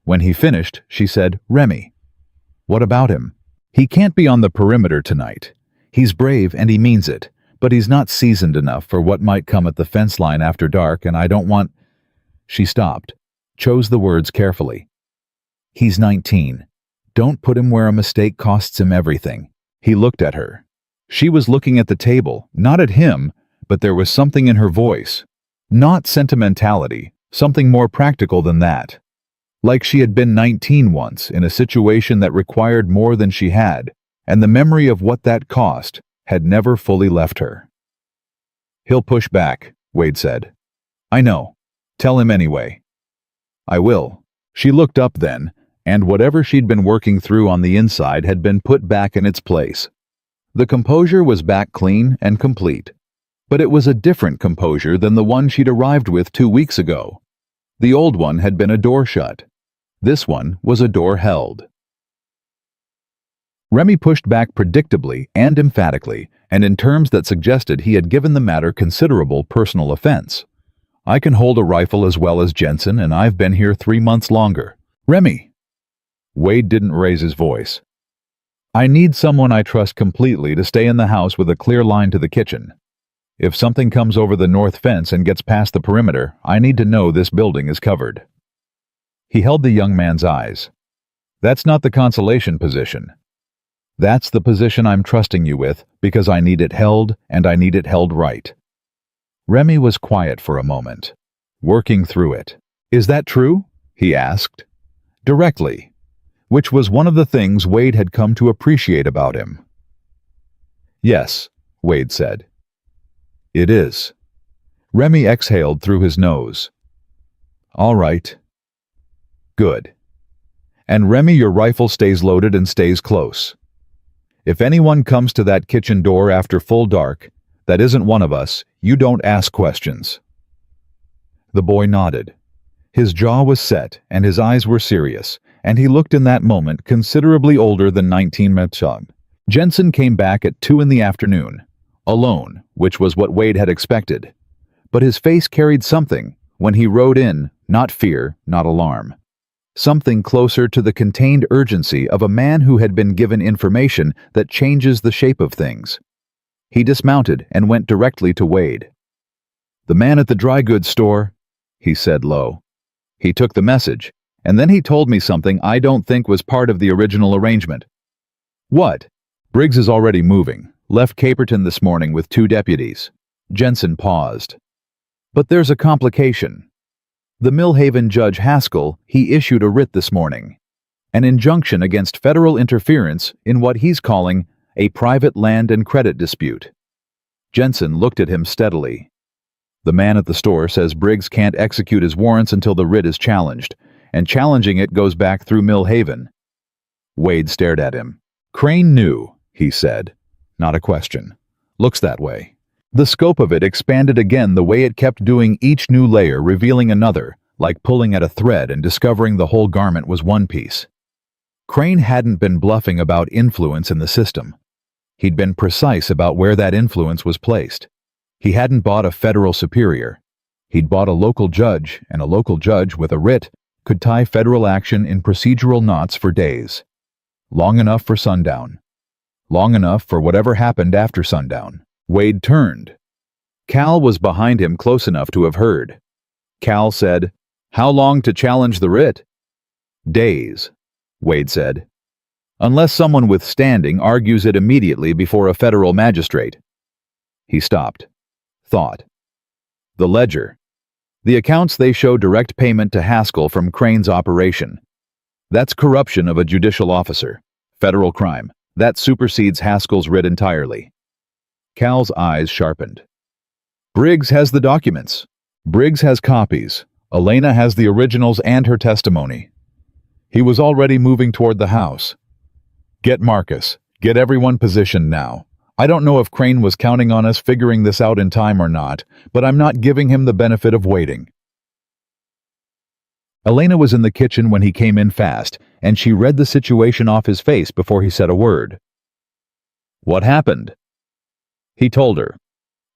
When he finished, she said, Remy. What about him? He can't be on the perimeter tonight. He's brave and he means it, but he's not seasoned enough for what might come at the fence line after dark, and I don't want... She stopped, chose the words carefully. He's 19. Don't put him where a mistake costs him everything. He looked at her. She was looking at the table, not at him, but there was something in her voice. Not sentimentality, something more practical than that. Like she had been 19 once in a situation that required more than she had, and the memory of what that cost had never fully left her. He'll push back, Wade said. I know. Tell him anyway. I will. She looked up then, and whatever she'd been working through on the inside had been put back in its place. The composure was back clean and complete, but it was a different composure than the one she'd arrived with 2 weeks ago. The old one had been a door shut. This one was a door held. Remy pushed back predictably and emphatically, and in terms that suggested he had given the matter considerable personal offense. I can hold a rifle as well as Jensen, and I've been here 3 months longer. Remy! Wade didn't raise his voice. I need someone I trust completely to stay in the house with a clear line to the kitchen. If something comes over the north fence and gets past the perimeter, I need to know this building is covered. He held the young man's eyes. That's not the consolation position. That's the position I'm trusting you with because I need it held, and I need it held right. Remy was quiet for a moment, working through it. Is that true? He asked. Directly, which was one of the things Wade had come to appreciate about him. Yes, Wade said. It is. Remy exhaled through his nose. All right. Good. And Remy, your rifle stays loaded and stays close. If anyone comes to that kitchen door after full dark, that isn't one of us, you don't ask questions. The boy nodded. His jaw was set and his eyes were serious, and he looked in that moment considerably older than 19 Metchog. Jensen came back at 2 in the afternoon, alone, which was what Wade had expected. But his face carried something when he rode in, not fear, not alarm. Something closer to the contained urgency of a man who had been given information that changes the shape of things. He dismounted and went directly to Wade. The man at the dry goods store, he said low. He took the message, and then he told me something I don't think was part of the original arrangement. What? Briggs is already moving. Left Caperton this morning with 2 deputies. Jensen paused. But there's a complication. The Millhaven Judge Haskell, he issued a writ this morning. An injunction against federal interference in what he's calling a private land and credit dispute. Jensen looked at him steadily. The man at the store says Briggs can't execute his warrants until the writ is challenged, and challenging it goes back through Millhaven. Wade stared at him. Crane knew, he said. Not a question. Looks that way. The scope of it expanded again the way it kept doing each new layer, revealing another, like pulling at a thread and discovering the whole garment was one piece. Crane hadn't been bluffing about influence in the system. He'd been precise about where that influence was placed. He hadn't bought a federal superior. He'd bought a local judge, and a local judge with a writ could tie federal action in procedural knots for days. Long enough for sundown. Long enough for whatever happened after sundown. Wade turned. Cal was behind him close enough to have heard. Cal said, How long to challenge the writ? Days. Wade said. "Unless someone with standing argues it immediately before a federal magistrate." He stopped. Thought. The ledger. The accounts, they show direct payment to Haskell from Crane's operation. That's corruption of a judicial officer. Federal crime. That supersedes Haskell's writ entirely. Cal's eyes sharpened. Briggs has the documents. Briggs has copies. Elena has the originals and her testimony. He was already moving toward the house. Get Marcus. Get everyone positioned now. I don't know if Crane was counting on us figuring this out in time or not, but I'm not giving him the benefit of waiting. Elena was in the kitchen when he came in fast, and she read the situation off his face before he said a word. What happened? He told her.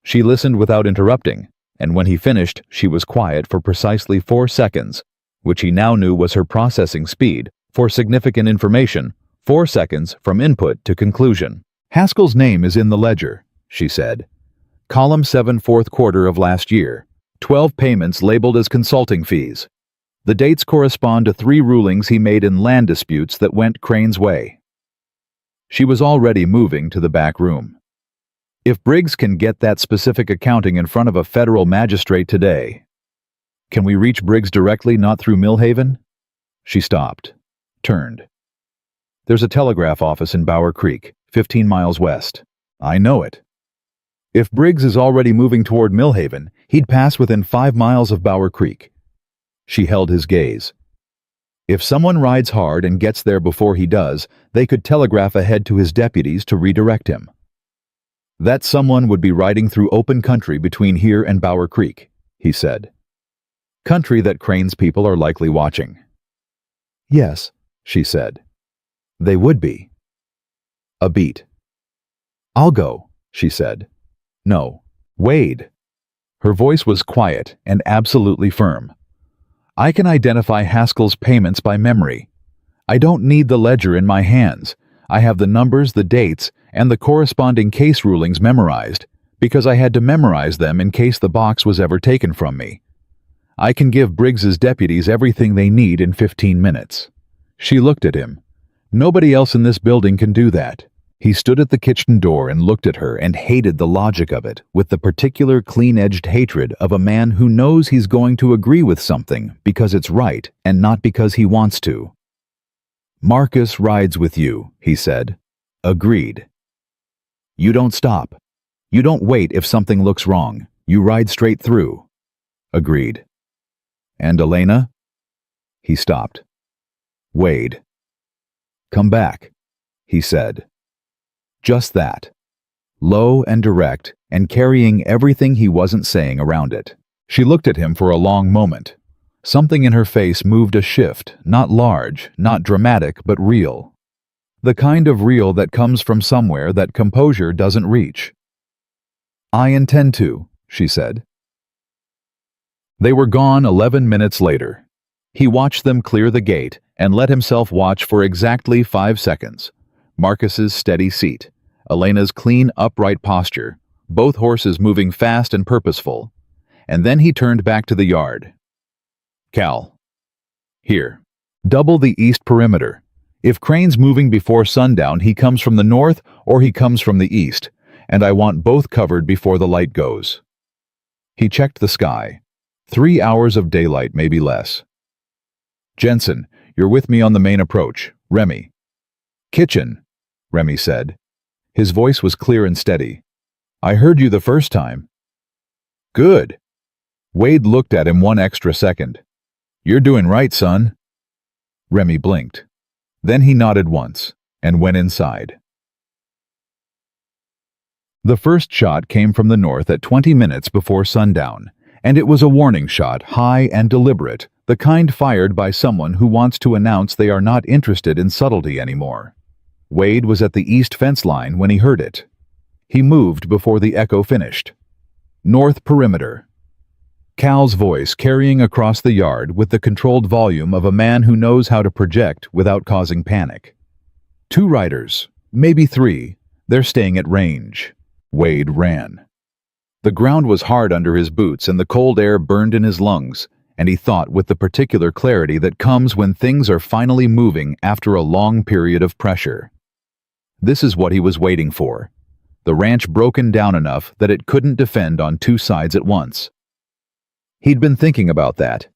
She listened without interrupting, and when he finished, she was quiet for precisely 4 seconds, which he now knew was her processing speed for significant information, 4 seconds from input to conclusion. Haskell's name is in the ledger, she said. Column 7, fourth quarter of last year. 12 payments labeled as consulting fees. The dates correspond to 3 rulings he made in land disputes that went Crane's way. She was already moving to the back room. If Briggs can get that specific accounting in front of a federal magistrate today, can we reach Briggs directly, not through Millhaven? She stopped, turned. There's a telegraph office in Bower Creek, 15 miles west. I know it. If Briggs is already moving toward Millhaven, he'd pass within 5 miles of Bower Creek. She held his gaze. If someone rides hard and gets there before he does, they could telegraph ahead to his deputies to redirect him. That someone would be riding through open country between here and Bower Creek, he said. Country that Crane's people are likely watching. Yes, she said. They would be. A beat. I'll go, she said. No, Wade. Her voice was quiet and absolutely firm. I can identify Haskell's payments by memory. I don't need the ledger in my hands. I have the numbers, the dates, and the corresponding case rulings memorized, because I had to memorize them in case the box was ever taken from me. I can give Briggs's deputies everything they need in 15 minutes. She looked at him. Nobody else in this building can do that. He stood at the kitchen door and looked at her and hated the logic of it, with the particular clean-edged hatred of a man who knows he's going to agree with something because it's right and not because he wants to. Marcus rides with you, he said. Agreed. You don't stop. You don't wait if something looks wrong. You ride straight through. Agreed. And Elena? He stopped. Wade. Come back, he said. Just that. Low and direct, and carrying everything he wasn't saying around it. She looked at him for a long moment. Something in her face moved a shift, not large, not dramatic, but real. The kind of real that comes from somewhere that composure doesn't reach. I intend to, she said. They were gone 11 minutes later. He watched them clear the gate and let himself watch for exactly 5 seconds. Marcus's steady seat, Elena's clean, upright posture, both horses moving fast and purposeful. And then he turned back to the yard. Cal. Here. Double the east perimeter. If Crane's moving before sundown, he comes from the north or he comes from the east, and I want both covered before the light goes. He checked the sky. 3 hours of daylight, maybe less. Jensen, you're with me on the main approach. Remy. Kitchen, Remy said. His voice was clear and steady. I heard you the first time. Good. Wade looked at him 1 extra second. You're doing right, son. Remy blinked. Then he nodded once and went inside. The first shot came from the north at 20 minutes before sundown, and it was a warning shot, high and deliberate, the kind fired by someone who wants to announce they are not interested in subtlety anymore. Wade was at the east fence line when he heard it. He moved before the echo finished. North perimeter. Cal's voice carrying across the yard with the controlled volume of a man who knows how to project without causing panic. 2 riders, maybe 3, they're staying at range. Wade ran. The ground was hard under his boots and the cold air burned in his lungs, and he thought with the particular clarity that comes when things are finally moving after a long period of pressure. This is what he was waiting for. The ranch broken down enough that it couldn't defend on two sides at once. He'd been thinking about that.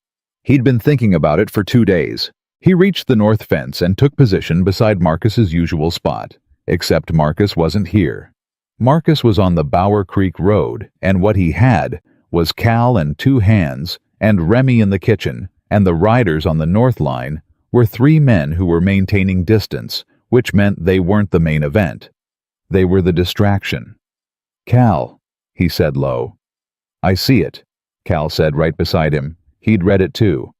He'd been thinking about it for 2 days. He reached the north fence and took position beside Marcus's usual spot, except Marcus wasn't here. Marcus was on the Bower Creek Road, and what he had was Cal and 2 hands, and Remy in the kitchen, and the riders on the north line were 3 men who were maintaining distance, which meant they weren't the main event. They were the distraction. "Cal," he said low. "I see it," Cal said right beside him. He'd read it too.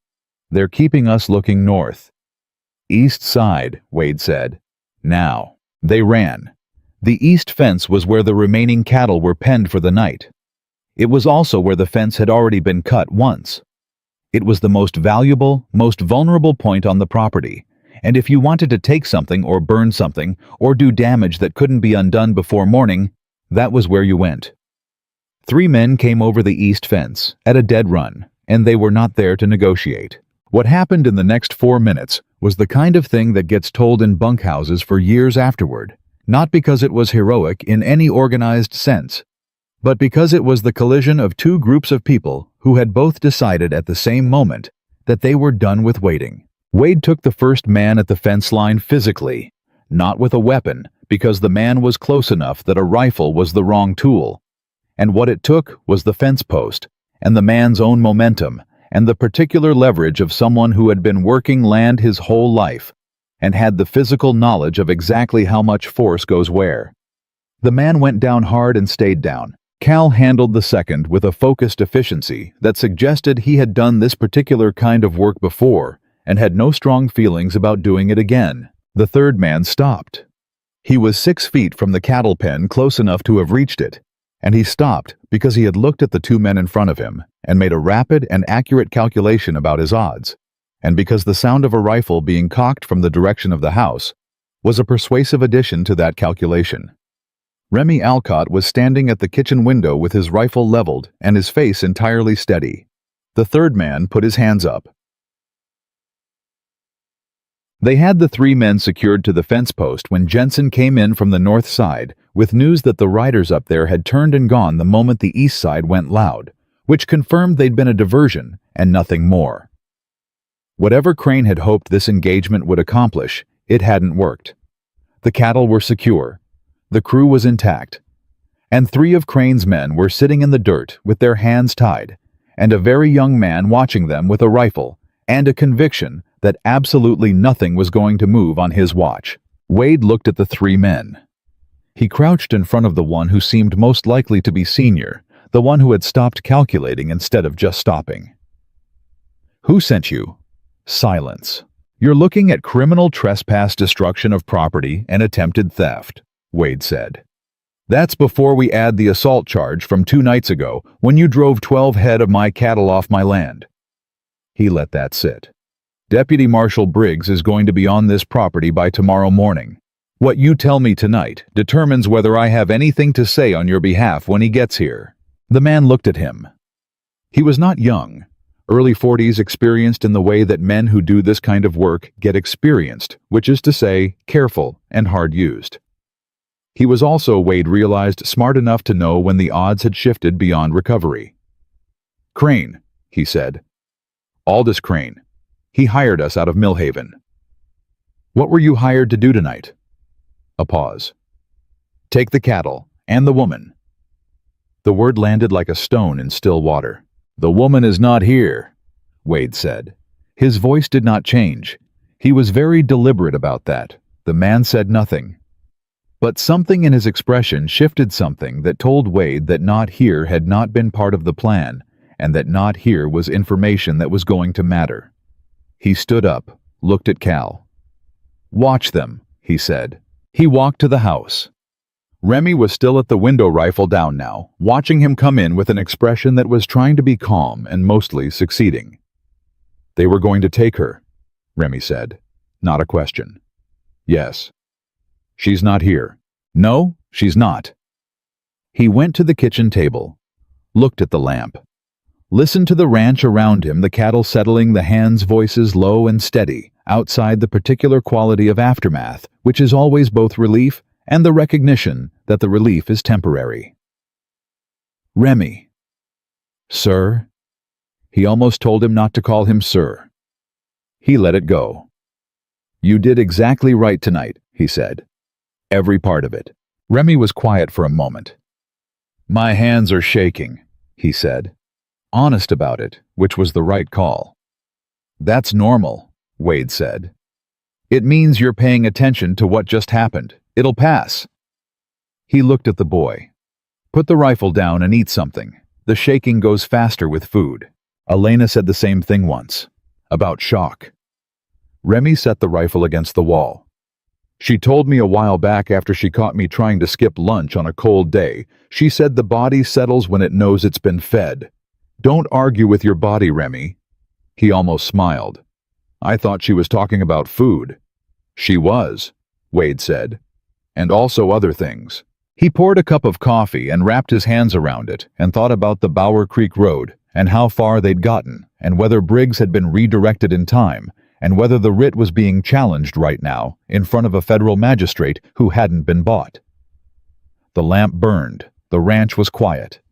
"They're keeping us looking north." "East side," Wade said. "Now." They ran. The east fence was where the remaining cattle were penned for the night. It was also where the fence had already been cut once. It was the most valuable, most vulnerable point on the property, and if you wanted to take something or burn something or do damage that couldn't be undone before morning, that was where you went. 3 men came over the east fence at a dead run, and they were not there to negotiate. What happened in the next 4 minutes was the kind of thing that gets told in bunkhouses for years afterward, not because it was heroic in any organized sense, but because it was the collision of 2 groups of people who had both decided at the same moment that they were done with waiting. Wade took the first man at the fence line physically, not with a weapon, because the man was close enough that a rifle was the wrong tool. And what it took was the fence post, and the man's own momentum, and the particular leverage of someone who had been working land his whole life, and had the physical knowledge of exactly how much force goes where. The man went down hard and stayed down. Cal handled the second with a focused efficiency that suggested he had done this particular kind of work before and had no strong feelings about doing it again. The third man stopped. He was 6 feet from the cattle pen, close enough to have reached it, and he stopped because he had looked at the 2 men in front of him and made a rapid and accurate calculation about his odds, and because the sound of a rifle being cocked from the direction of the house was a persuasive addition to that calculation. Remy Alcott was standing at the kitchen window with his rifle leveled and his face entirely steady. The third man put his hands up. They had the 3 men secured to the fence post when Jensen came in from the north side with news that the riders up there had turned and gone the moment the east side went loud, which confirmed they'd been a diversion and nothing more. Whatever Crane had hoped this engagement would accomplish, it hadn't worked. The cattle were secure, the crew was intact, and 3 of Crane's men were sitting in the dirt with their hands tied, and a very young man watching them with a rifle, and a conviction that absolutely nothing was going to move on his watch. Wade looked at the 3 men. He crouched in front of the one who seemed most likely to be senior, the one who had stopped calculating instead of just stopping. "Who sent you?" Silence. "You're looking at criminal trespass, destruction of property, and attempted theft," Wade said. "That's before we add the assault charge from 2 nights ago when you drove 12 head of my cattle off my land." He let that sit. "Deputy Marshal Briggs is going to be on this property by tomorrow morning. What you tell me tonight determines whether I have anything to say on your behalf when he gets here." The man looked at him. He was not young, early 40s, experienced in the way that men who do this kind of work get experienced, which is to say, careful and hard-used. He was also, Wade realized, smart enough to know when the odds had shifted beyond recovery. "Crane," he said. "Aldous Crane. He hired us out of Millhaven." "What were you hired to do tonight?" A pause. "Take the cattle, and the woman." The word landed like a stone in still water. "The woman is not here," Wade said. His voice did not change. He was very deliberate about that. The man said nothing. But something in his expression shifted something that told Wade that not here had not been part of the plan, and that not here was information that was going to matter. He stood up, looked at Cal. "Watch them," he said. He walked to the house. Remy was still at the window, rifle down now, watching him come in with an expression that was trying to be calm and mostly succeeding. "They were going to take her," Remy said. Not a question. "Yes." "She's not here." "No, she's not." He went to the kitchen table, looked at the lamp, Listen to the ranch around him, the cattle settling, the hands' voices low and steady, outside the particular quality of aftermath, which is always both relief and the recognition that the relief is temporary. Remy. Sir? He almost told him not to call him sir. He let it go. You did exactly right tonight, he said. Every part of it. Remy was quiet for a moment. My hands are shaking, he said. Honest about it, which was the right call. That's normal, Wade said. It means you're paying attention to what just happened. It'll pass. He looked at the boy. Put the rifle down and eat something. The shaking goes faster with food. Elena said the same thing once. About shock. Remy set the rifle against the wall. She told me a while back after she caught me trying to skip lunch on a cold day. She said the body settles when it knows it's been fed. Don't argue with your body, Remy. He almost smiled. I thought she was talking about food. She was, Wade said. And also other things. He poured a cup of coffee and wrapped his hands around it and thought about the Bower Creek Road and how far they'd gotten and whether Briggs had been redirected in time and whether the writ was being challenged right now in front of a federal magistrate who hadn't been bought. The lamp burned. The ranch was quiet.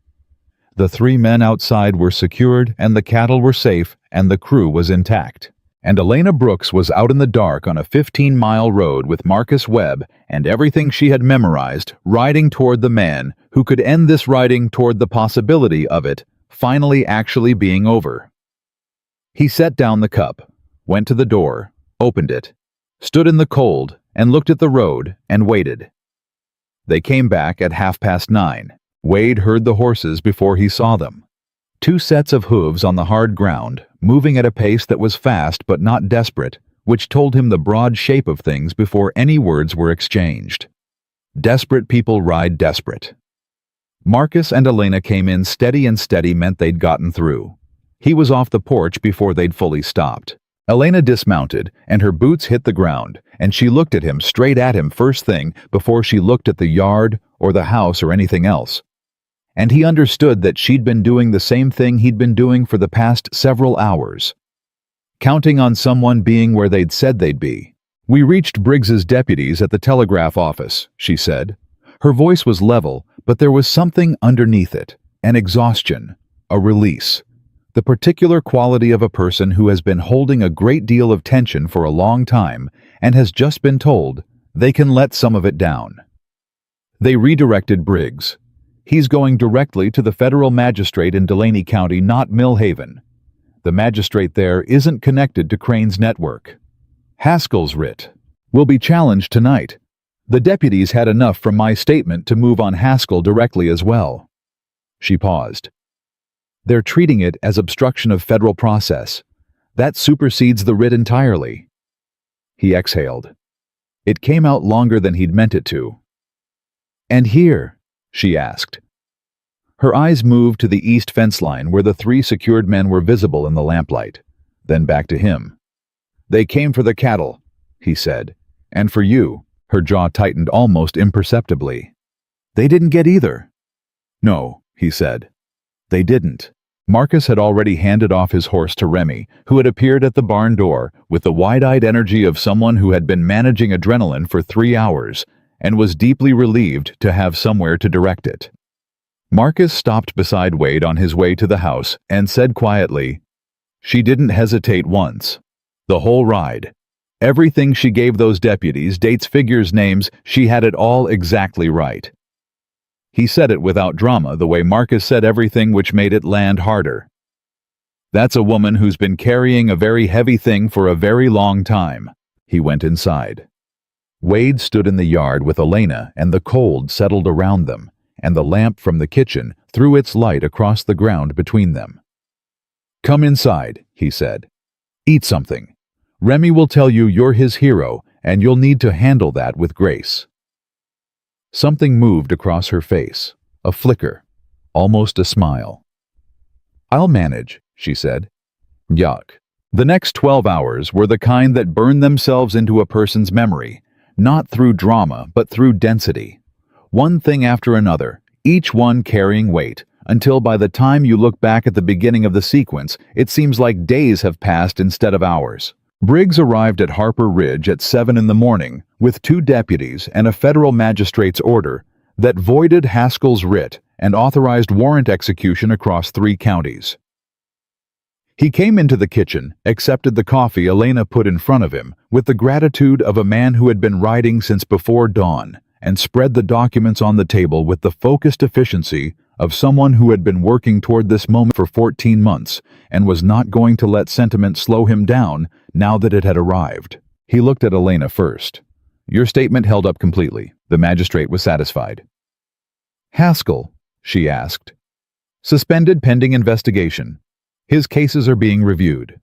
The 3 men outside were secured and the cattle were safe and the crew was intact. And Elena Brooks was out in the dark on a 15-mile road with Marcus Webb and everything she had memorized, riding toward the man who could end this riding toward the possibility of it finally actually being over. He set down the cup, went to the door, opened it, stood in the cold, and looked at the road and waited. They came back at 9:30. Wade heard the horses before he saw them. 2 sets of hooves on the hard ground, moving at a pace that was fast but not desperate, which told him the broad shape of things before any words were exchanged. Desperate people ride desperate. Marcus and Elena came in steady, and steady meant they'd gotten through. He was off the porch before they'd fully stopped. Elena dismounted, and her boots hit the ground, and she looked at him, straight at him first thing, before she looked at the yard or the house or anything else. And he understood that she'd been doing the same thing he'd been doing for the past several hours. Counting on someone being where they'd said they'd be. We reached Briggs's deputies at the telegraph office, she said. Her voice was level, but there was something underneath it, an exhaustion, a release. The particular quality of a person who has been holding a great deal of tension for a long time and has just been told they can let some of it down. They redirected Briggs. He's going directly to the federal magistrate in Delaney County, not Millhaven. The magistrate there isn't connected to Crane's network. Haskell's writ will be challenged tonight. The deputies had enough from my statement to move on Haskell directly as well. She paused. They're treating it as obstruction of federal process. That supersedes the writ entirely. He exhaled. It came out longer than he'd meant it to. And here? She asked. Her eyes moved to the east fence line where the 3 secured men were visible in the lamplight, then back to him. They came for the cattle, he said, and for you. Her jaw tightened almost imperceptibly. They didn't get either. No, he said. They didn't. Marcus had already handed off his horse to Remy, who had appeared at the barn door with the wide-eyed energy of someone who had been managing adrenaline for 3 hours and was deeply relieved to have somewhere to direct it. Marcus stopped beside Wade on his way to the house and said quietly, She didn't hesitate once. The whole ride. Everything she gave those deputies, dates, figures, names, she had it all exactly right. He said it without drama, the way Marcus said everything, which made it land harder. That's a woman who's been carrying a very heavy thing for a very long time. He went inside. Wade stood in the yard with Elena, and the cold settled around them, and the lamp from the kitchen threw its light across the ground between them. Come inside, he said. Eat something. Remy will tell you you're his hero, and you'll need to handle that with grace. Something moved across her face, a flicker, almost a smile. I'll manage, she said. Yuck. The next 12 hours were the kind that burn themselves into a person's memory, not through drama, but through density. One thing after another, each one carrying weight, until by the time you look back at the beginning of the sequence, it seems like days have passed instead of hours. Briggs arrived at Harper Ridge at 7 in the morning with 2 deputies and a federal magistrate's order that voided Haskell's writ and authorized warrant execution across 3 counties. He came into the kitchen, accepted the coffee Elena put in front of him with the gratitude of a man who had been writing since before dawn, and spread the documents on the table with the focused efficiency of someone who had been working toward this moment for 14 months and was not going to let sentiment slow him down now that it had arrived. He looked at Elena first. "Your statement held up completely." The magistrate was satisfied. "Haskell," she asked. "Suspended pending investigation. His cases are being reviewed."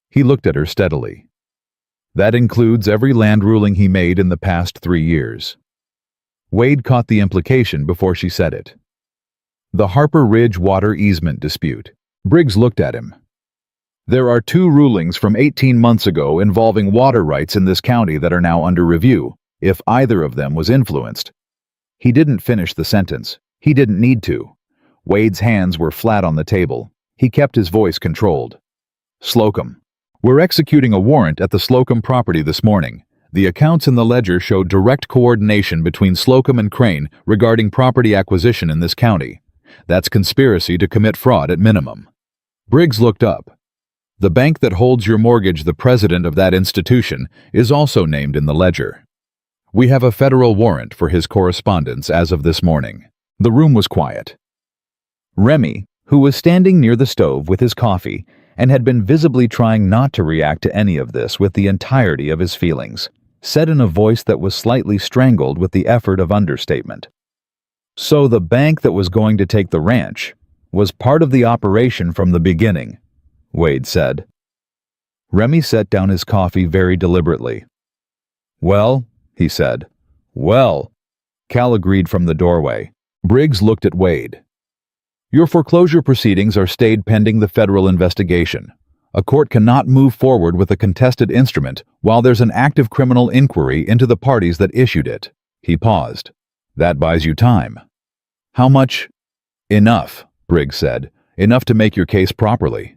He looked at her steadily. "That includes every land ruling he made in the past 3 years. Wade caught the implication before she said it. "The Harper Ridge water easement dispute." Briggs looked at him. "There are 2 rulings from 18 months ago involving water rights in this county that are now under review, if either of them was influenced." He didn't finish the sentence. He didn't need to. Wade's hands were flat on the table. He kept his voice controlled. "Slocum. We're executing a warrant at the Slocum property this morning. The accounts in the ledger show direct coordination between Slocum and Crane regarding property acquisition in this county. That's conspiracy to commit fraud at minimum." Briggs looked up. "The bank that holds your mortgage, the president of that institution, is also named in the ledger. We have a federal warrant for his correspondence as of this morning." The room was quiet. Remy, who was standing near the stove with his coffee and had been visibly trying not to react to any of this with the entirety of his feelings, said in a voice that was slightly strangled with the effort of understatement, "So the bank that was going to take the ranch was part of the operation from the beginning," Wade said. Remy set down his coffee very deliberately. "Well," he said. "Well," Cal agreed from the doorway. Briggs looked at Wade. "Your foreclosure proceedings are stayed pending the federal investigation. A court cannot move forward with a contested instrument while there's an active criminal inquiry into the parties that issued it." He paused. "That buys you time." "How much?" "Enough," Briggs said. "Enough to make your case properly."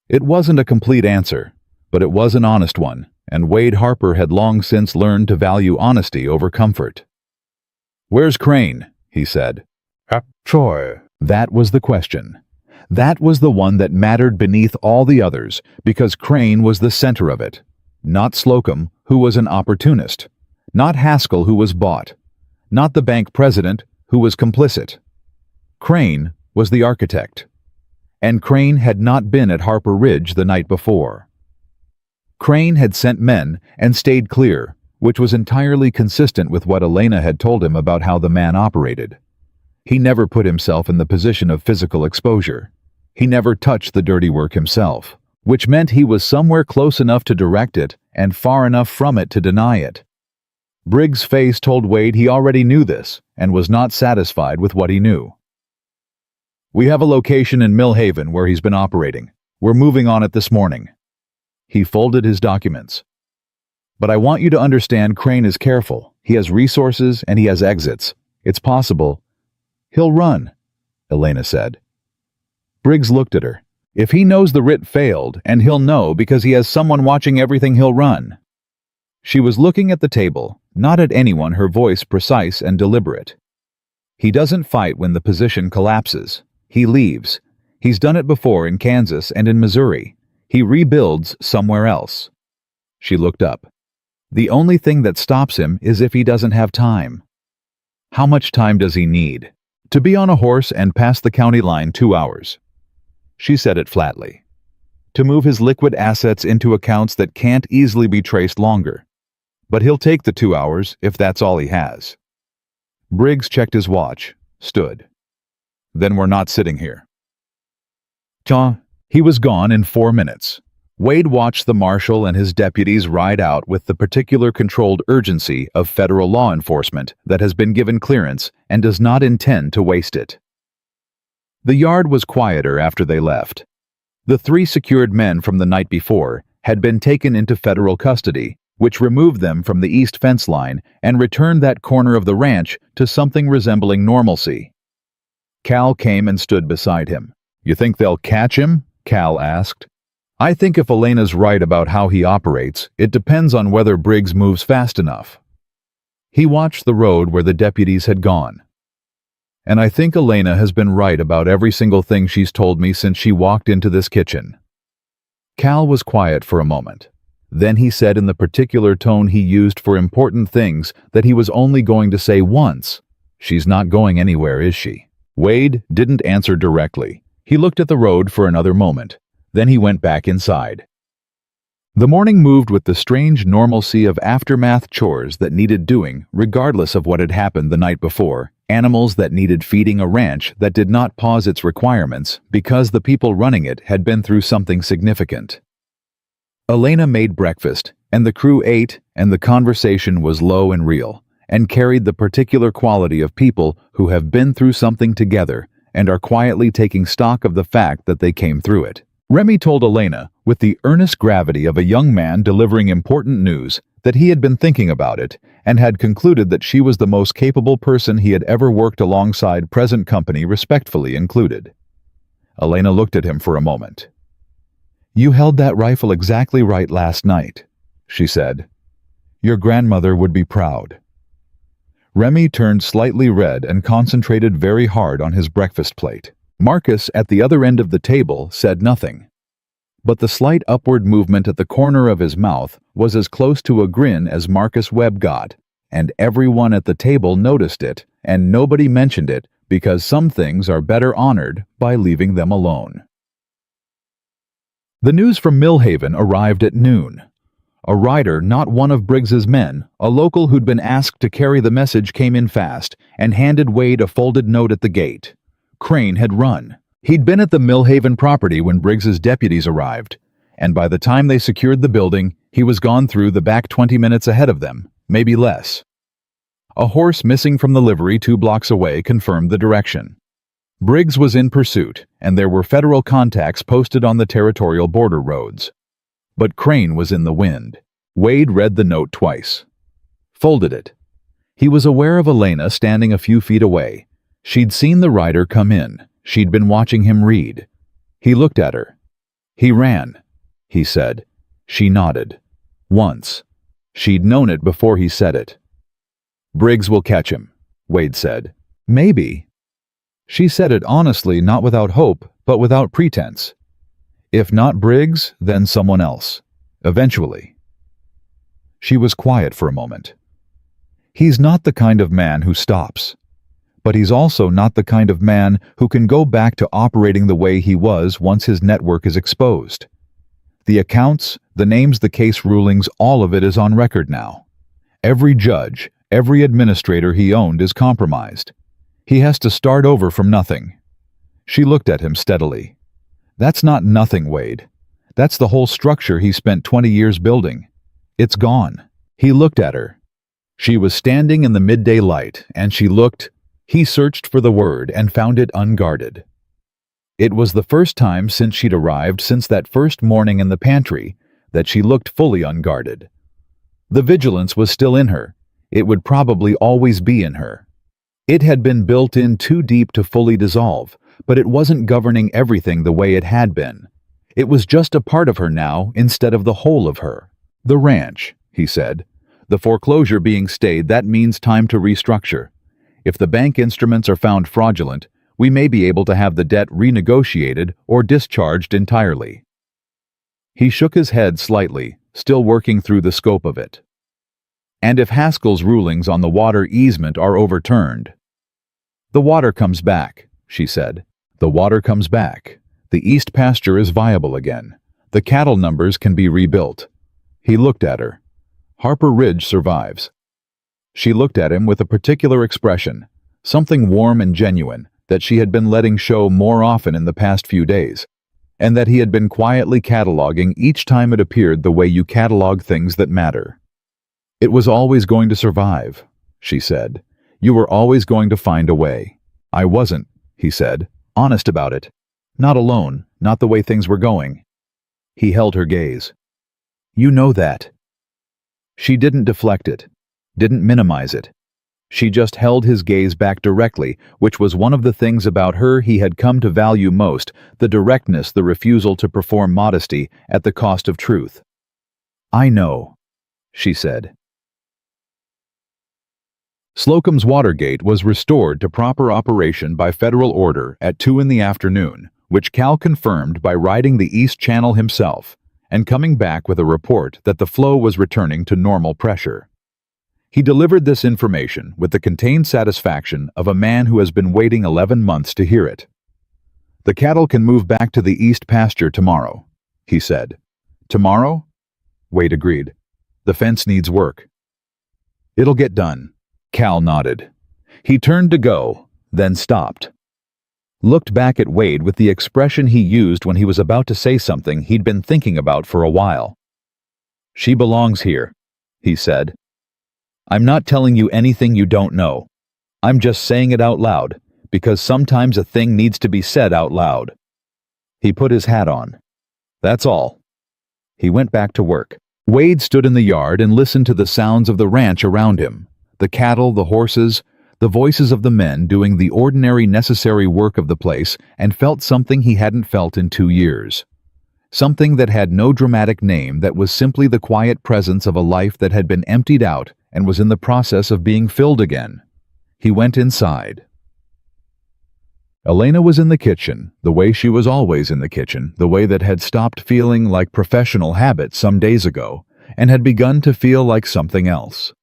It wasn't a complete answer, but it was an honest one, and Wade Harper had long since learned to value honesty over comfort. "Where's Crane?" he said. "Troy." That was the question. That was the one that mattered beneath all the others, because Crane was the center of it. Not Slocum, who was an opportunist. Not Haskell, who was bought. Not the bank president, who was complicit. Crane was the architect. And Crane had not been at Harper Ridge the night before. Crane had sent men and stayed clear, which was entirely consistent with what Elena had told him about how the man operated. He never put himself in the position of physical exposure. He never touched the dirty work himself, which meant he was somewhere close enough to direct it and far enough from it to deny it. Briggs' face told Wade he already knew this and was not satisfied with what he knew. "We have a location in Mill Haven where he's been operating. We're moving on it this morning." He folded his documents. "But I want you to understand Crane is careful. He has resources and he has exits. It's possible he'll run," Elena said. Briggs looked at her. "If he knows the writ failed, and he'll know because he has someone watching everything, he'll run." She was looking at the table, not at anyone, her voice precise and deliberate. "He doesn't fight when the position collapses. He leaves. He's done it before in Kansas and in Missouri. He rebuilds somewhere else." She looked up. "The only thing that stops him is if he doesn't have time." "How much time does he need?" "To be on a horse and pass the county line 2 hours. She said it flatly. "To move his liquid assets into accounts that can't easily be traced longer. But he'll take the 2 hours if that's all he has." Briggs checked his watch, stood. "Then we're not sitting here." He was gone in 4 minutes. Wade watched the marshal and his deputies ride out with the particular controlled urgency of federal law enforcement that has been given clearance and does not intend to waste it. The yard was quieter after they left. The 3 secured men from the night before had been taken into federal custody, which removed them from the east fence line and returned that corner of the ranch to something resembling normalcy. Cal came and stood beside him. "You think they'll catch him?" Cal asked. "I think if Elena's right about how he operates, it depends on whether Briggs moves fast enough." He watched the road where the deputies had gone. "And I think Elena has been right about every single thing she's told me since she walked into this kitchen." Cal was quiet for a moment. Then he said in the particular tone he used for important things that he was only going to say once, "She's not going anywhere, is she?" Wade didn't answer directly. He looked at the road for another moment. Then he went back inside. The morning moved with the strange normalcy of aftermath chores that needed doing regardless of what had happened the night before, animals that needed feeding, a ranch that did not pause its requirements because the people running it had been through something significant. Elena made breakfast, and the crew ate, and the conversation was low and real, and carried the particular quality of people who have been through something together and are quietly taking stock of the fact that they came through it. Remy told Elena, with the earnest gravity of a young man delivering important news, that he had been thinking about it and had concluded that she was the most capable person he had ever worked alongside, present company respectfully included. Elena looked at him for a moment. "You held that rifle exactly right last night," she said. "Your grandmother would be proud." Remy turned slightly red and concentrated very hard on his breakfast plate. Marcus, at the other end of the table, said nothing. But the slight upward movement at the corner of his mouth was as close to a grin as Marcus Webb got, and everyone at the table noticed it, and nobody mentioned it because some things are better honored by leaving them alone. The news from Millhaven arrived at noon. A rider, not one of Briggs's men, a local who'd been asked to carry the message, came in fast and handed Wade a folded note at the gate. Crane had run. He'd been at the Millhaven property when Briggs's deputies arrived, and by the time they secured the building, he was gone through the back 20 minutes ahead of them, maybe less. A horse missing from the livery 2 blocks away confirmed the direction. Briggs was in pursuit, and there were federal contacts posted on the territorial border roads. But Crane was in the wind. Wade read the note twice. Folded it. He was aware of Elena standing a few feet away. She'd seen the rider come in. She'd been watching him read. He looked at her. "He ran," he said. She nodded. "Once." She'd known it before he said it. "Briggs will catch him," Wade said. "Maybe." She said it honestly, not without hope, but without pretense. If not Briggs, then someone else. Eventually. She was quiet for a moment. He's not the kind of man who stops. But he's also not the kind of man who can go back to operating the way he was once his network is exposed. The accounts, the names, the case rulings, all of it is on record now. Every judge, every administrator he owned is compromised. He has to start over from nothing. She looked at him steadily. "That's not nothing, Wade. That's the whole structure he spent 20 years building. It's gone." He looked at her. She was standing in the midday light, and she looked. He searched for the word and found it unguarded. It was the first time since she'd arrived, since that first morning in the pantry, that she looked fully unguarded. The vigilance was still in her. It would probably always be in her. It had been built in too deep to fully dissolve, but it wasn't governing everything the way it had been. It was just a part of her now instead of the whole of her. "The ranch," he said. "The foreclosure being stayed, that means time to restructure. If the bank instruments are found fraudulent, we may be able to have the debt renegotiated or discharged entirely." He shook his head slightly, still working through the scope of it. "And if Haskell's rulings on the water easement are overturned." "The water comes back," she said. "The water comes back. The east pasture is viable again. The cattle numbers can be rebuilt." He looked at her. "Harper Ridge survives." She looked at him with a particular expression, something warm and genuine that she had been letting show more often in the past few days, and that he had been quietly cataloging each time it appeared the way you catalog things that matter. "It was always going to survive," she said. "You were always going to find a way." "I wasn't," he said, honest about it. "Not alone, not the way things were going." He held her gaze. "You know that." She didn't deflect it, didn't minimize it. She just held his gaze back directly, which was one of the things about her he had come to value most, the directness, the refusal to perform modesty at the cost of truth. "I know," she said. Slocum's Watergate was restored to proper operation by federal order at 2 in the afternoon, which Cal confirmed by riding the East Channel himself and coming back with a report that the flow was returning to normal pressure. He delivered this information with the contained satisfaction of a man who has been waiting 11 months to hear it. "The cattle can move back to the east pasture tomorrow," he said. "Tomorrow?" Wade agreed. "The fence needs work." "It'll get done." Cal nodded. He turned to go, then stopped. Looked back at Wade with the expression he used when he was about to say something he'd been thinking about for a while. "She belongs here," he said. "I'm not telling you anything you don't know. I'm just saying it out loud, because sometimes a thing needs to be said out loud." He put his hat on. "That's all." He went back to work. Wade stood in the yard and listened to the sounds of the ranch around him. The cattle, the horses, the voices of the men doing the ordinary necessary work of the place, and felt something he hadn't felt in 2 years. Something that had no dramatic name, that was simply the quiet presence of a life that had been emptied out and was in the process of being filled again. He went inside. Elena was in the kitchen, the way she was always in the kitchen, the way that had stopped feeling like professional habit some days ago, and had begun to feel like something else.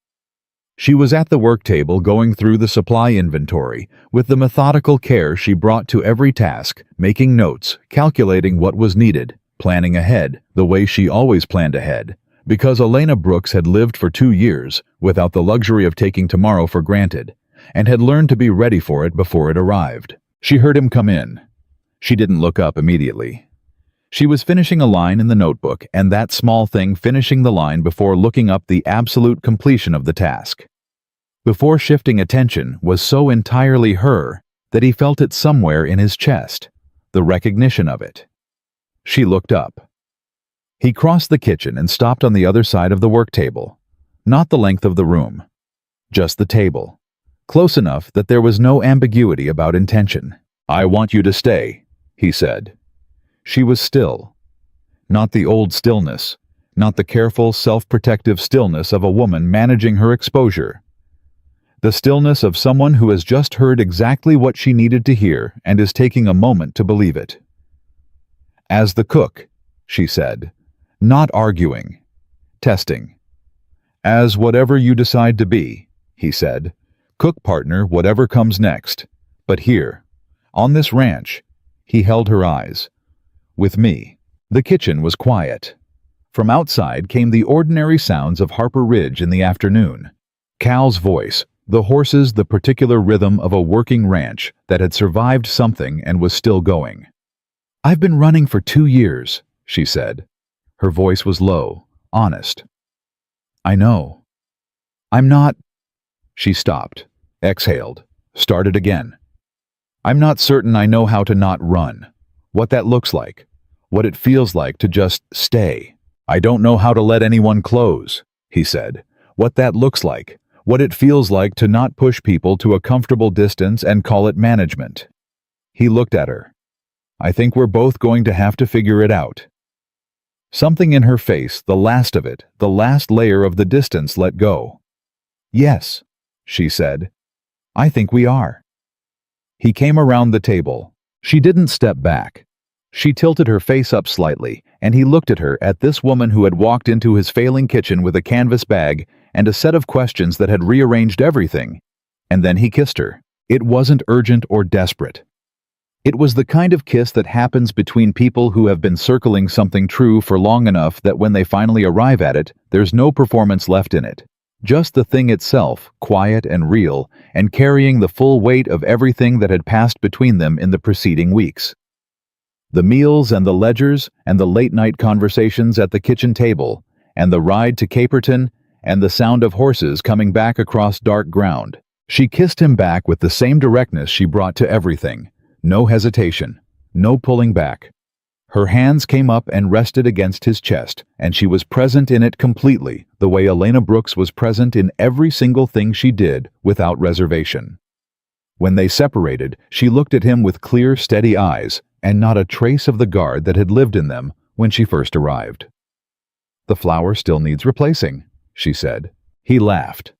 She was at the work table going through the supply inventory with the methodical care she brought to every task, making notes, calculating what was needed, planning ahead, the way she always planned ahead, because Elena Brooks had lived for 2 years without the luxury of taking tomorrow for granted, and had learned to be ready for it before it arrived. She heard him come in. She didn't look up immediately. She was finishing a line in the notebook, and that small thing finishing the line before looking up the absolute completion of the task. Before shifting attention was so entirely her that he felt it somewhere in his chest, the recognition of it. She looked up. He crossed the kitchen and stopped on the other side of the work table. Not the length of the room, just the table. Close enough that there was no ambiguity about intention. "I want you to stay," he said. She was still. Not the old stillness, not the careful, self-protective stillness of a woman managing her exposure. The stillness of someone who has just heard exactly what she needed to hear and is taking a moment to believe it. "As the cook," she said, not arguing, testing. "As whatever you decide to be," he said. "Cook partner, whatever comes next. But here, on this ranch," he held her eyes. "With me." The kitchen was quiet. From outside came the ordinary sounds of Harper Ridge in the afternoon. Cal's voice, the horses, the particular rhythm of a working ranch that had survived something and was still going. "I've been running for 2 years, she said. Her voice was low, honest. "I know. I'm not—" She stopped, exhaled, started again. "I'm not certain I know how to not run. What that looks like. What it feels like to just stay. I don't know how to let anyone close," he said. "What that looks like. What it feels like to not push people to a comfortable distance and call it management." He looked at her. "I think we're both going to have to figure it out." Something in her face, the last of it, the last layer of the distance, let go. "Yes," she said. "I think we are." He came around the table. She didn't step back. She tilted her face up slightly, and he looked at her, at this woman who had walked into his failing kitchen with a canvas bag and a set of questions that had rearranged everything. And then he kissed her. It wasn't urgent or desperate. It was the kind of kiss that happens between people who have been circling something true for long enough that when they finally arrive at it, there's no performance left in it. Just the thing itself, quiet and real, and carrying the full weight of everything that had passed between them in the preceding weeks. The meals and the ledgers and the late-night conversations at the kitchen table, and the ride to Caperton, and the sound of horses coming back across dark ground. She kissed him back with the same directness she brought to everything. No hesitation, no pulling back. Her hands came up and rested against his chest, and she was present in it completely, the way Elena Brooks was present in every single thing she did, without reservation. When they separated, she looked at him with clear, steady eyes, and not a trace of the guard that had lived in them when she first arrived. "The flower still needs replacing," she said. He laughed.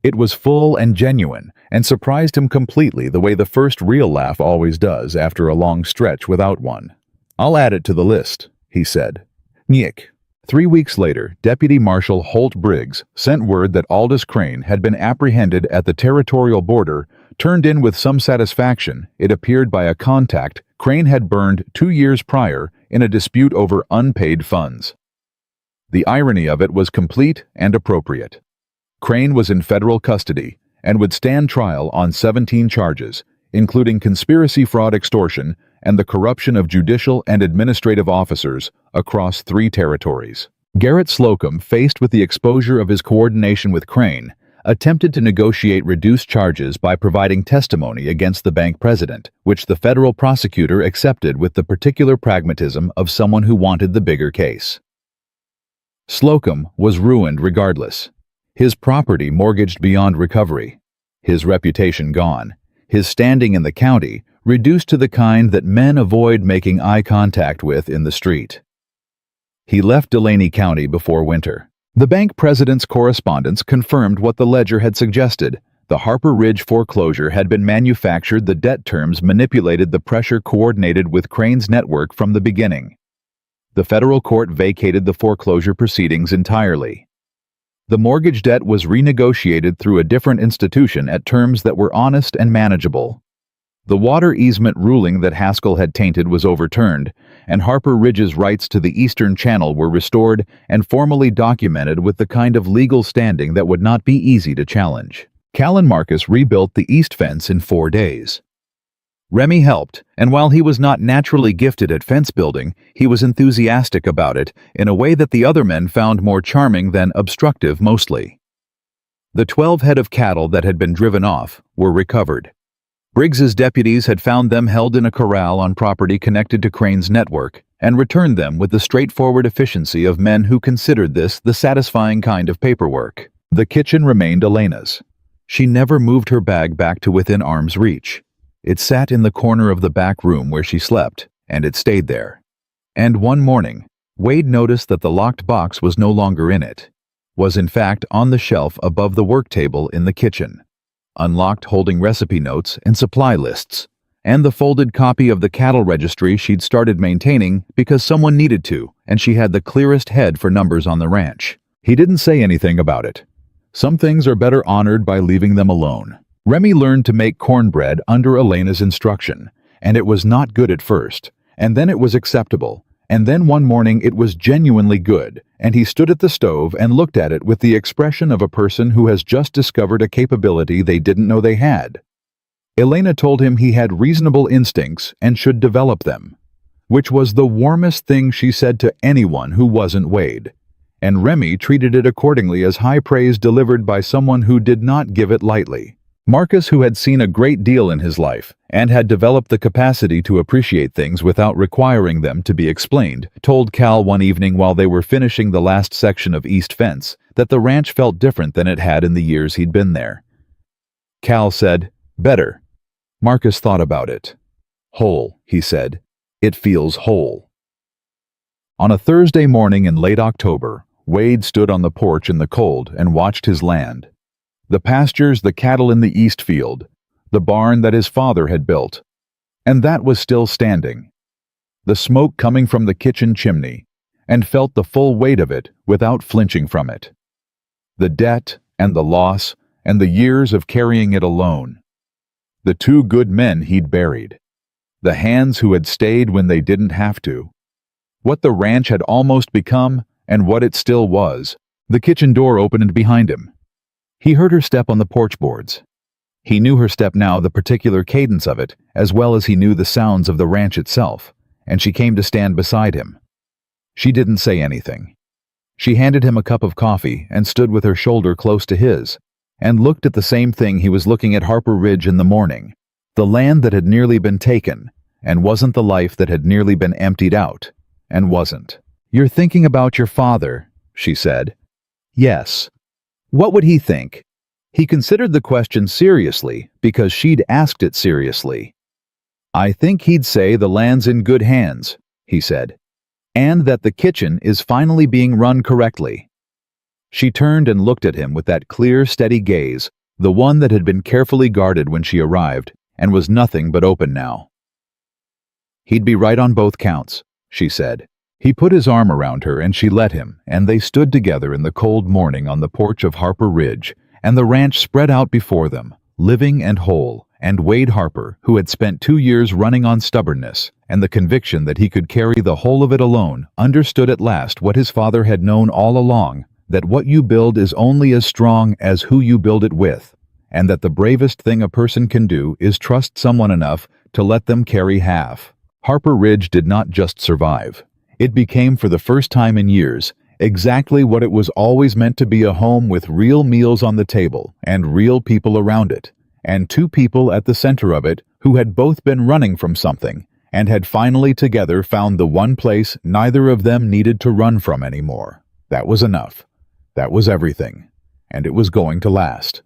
It was full and genuine, and surprised him completely the way the first real laugh always does after a long stretch without one. "I'll add it to the list," he said. Nyek. 3 weeks later, Deputy Marshal Holt Briggs sent word that Aldous Crane had been apprehended at the territorial border, turned in with some satisfaction, it appeared, by a contact Crane had burned 2 years prior in a dispute over unpaid funds. The irony of it was complete and appropriate. Crane was in federal custody and would stand trial on 17 charges, including conspiracy, fraud, extortion, and the corruption of judicial and administrative officers across 3 territories. Garrett Slocum, faced with the exposure of his coordination with Crane, attempted to negotiate reduced charges by providing testimony against the bank president, which the federal prosecutor accepted with the particular pragmatism of someone who wanted the bigger case. Slocum was ruined regardless. His property mortgaged beyond recovery, his reputation gone, his standing in the county reduced to the kind that men avoid making eye contact with in the street. He left Delaney County before winter. The bank president's correspondence confirmed what the ledger had suggested. The Harper Ridge foreclosure had been manufactured. The debt terms manipulated, the pressure coordinated with Crane's network from the beginning. The federal court vacated the foreclosure proceedings entirely. The mortgage debt was renegotiated through a different institution at terms that were honest and manageable. The water easement ruling that Haskell had tainted was overturned, and Harper Ridge's rights to the Eastern Channel were restored and formally documented with the kind of legal standing that would not be easy to challenge. Cal and Marcus rebuilt the east fence in 4 days. Remy helped, and while he was not naturally gifted at fence building, he was enthusiastic about it in a way that the other men found more charming than obstructive mostly. The 12 head of cattle that had been driven off were recovered. Briggs's deputies had found them held in a corral on property connected to Crane's network and returned them with the straightforward efficiency of men who considered this the satisfying kind of paperwork. The kitchen remained Elena's. She never moved her bag back to within arm's reach. It sat in the corner of the back room where she slept, and it stayed there. And one morning, Wade noticed that the locked box was no longer in it, was in fact on the shelf above the work table in the kitchen, unlocked, holding recipe notes and supply lists, and the folded copy of the cattle registry she'd started maintaining because someone needed to, and she had the clearest head for numbers on the ranch. He didn't say anything about it. Some things are better honored by leaving them alone. Remy learned to make cornbread under Elena's instruction, and it was not good at first, and then it was acceptable, and then one morning it was genuinely good, and he stood at the stove and looked at it with the expression of a person who has just discovered a capability they didn't know they had. Elena told him he had reasonable instincts and should develop them, which was the warmest thing she said to anyone who wasn't Wade, and Remy treated it accordingly as high praise delivered by someone who did not give it lightly. Marcus, who had seen a great deal in his life and had developed the capacity to appreciate things without requiring them to be explained, told Cal one evening while they were finishing the last section of East Fence that the ranch felt different than it had in the years he'd been there. Cal said, "Better." Marcus thought about it. "Whole," he said. "It feels whole." On a Thursday morning in late October, Wade stood on the porch in the cold and watched his land. The pastures, the cattle in the east field, the barn that his father had built. And that was still standing. The smoke coming from the kitchen chimney, and felt the full weight of it without flinching from it. The debt and the loss and the years of carrying it alone. The 2 good men he'd buried. The hands who had stayed when they didn't have to. What the ranch had almost become and what it still was. The kitchen door opened behind him. He heard her step on the porch boards. He knew her step now, the particular cadence of it, as well as he knew the sounds of the ranch itself, and she came to stand beside him. She didn't say anything. She handed him a cup of coffee and stood with her shoulder close to his, and looked at the same thing he was looking at Harper Ridge in the morning, the land that had nearly been taken, and wasn't the life that had nearly been emptied out, and wasn't. "You're thinking about your father," she said. "Yes." What would he think? He considered the question seriously because she'd asked it seriously. "I think he'd say the land's in good hands," he said, "and that the kitchen is finally being run correctly." She turned and looked at him with that clear, steady gaze, the one that had been carefully guarded when she arrived, and was nothing but open now. "He'd be right on both counts," she said. He put his arm around her and she let him, and they stood together in the cold morning on the porch of Harper Ridge, and the ranch spread out before them, living and whole, and Wade Harper, who had spent 2 years running on stubbornness, and the conviction that he could carry the whole of it alone, understood at last what his father had known all along, that what you build is only as strong as who you build it with, and that the bravest thing a person can do is trust someone enough to let them carry half. Harper Ridge did not just survive. It became, for the first time in years, exactly what it was always meant to be: a home with real meals on the table and real people around it, and 2 people at the center of it who had both been running from something and had finally together found the one place neither of them needed to run from anymore. That was enough. That was everything. And it was going to last.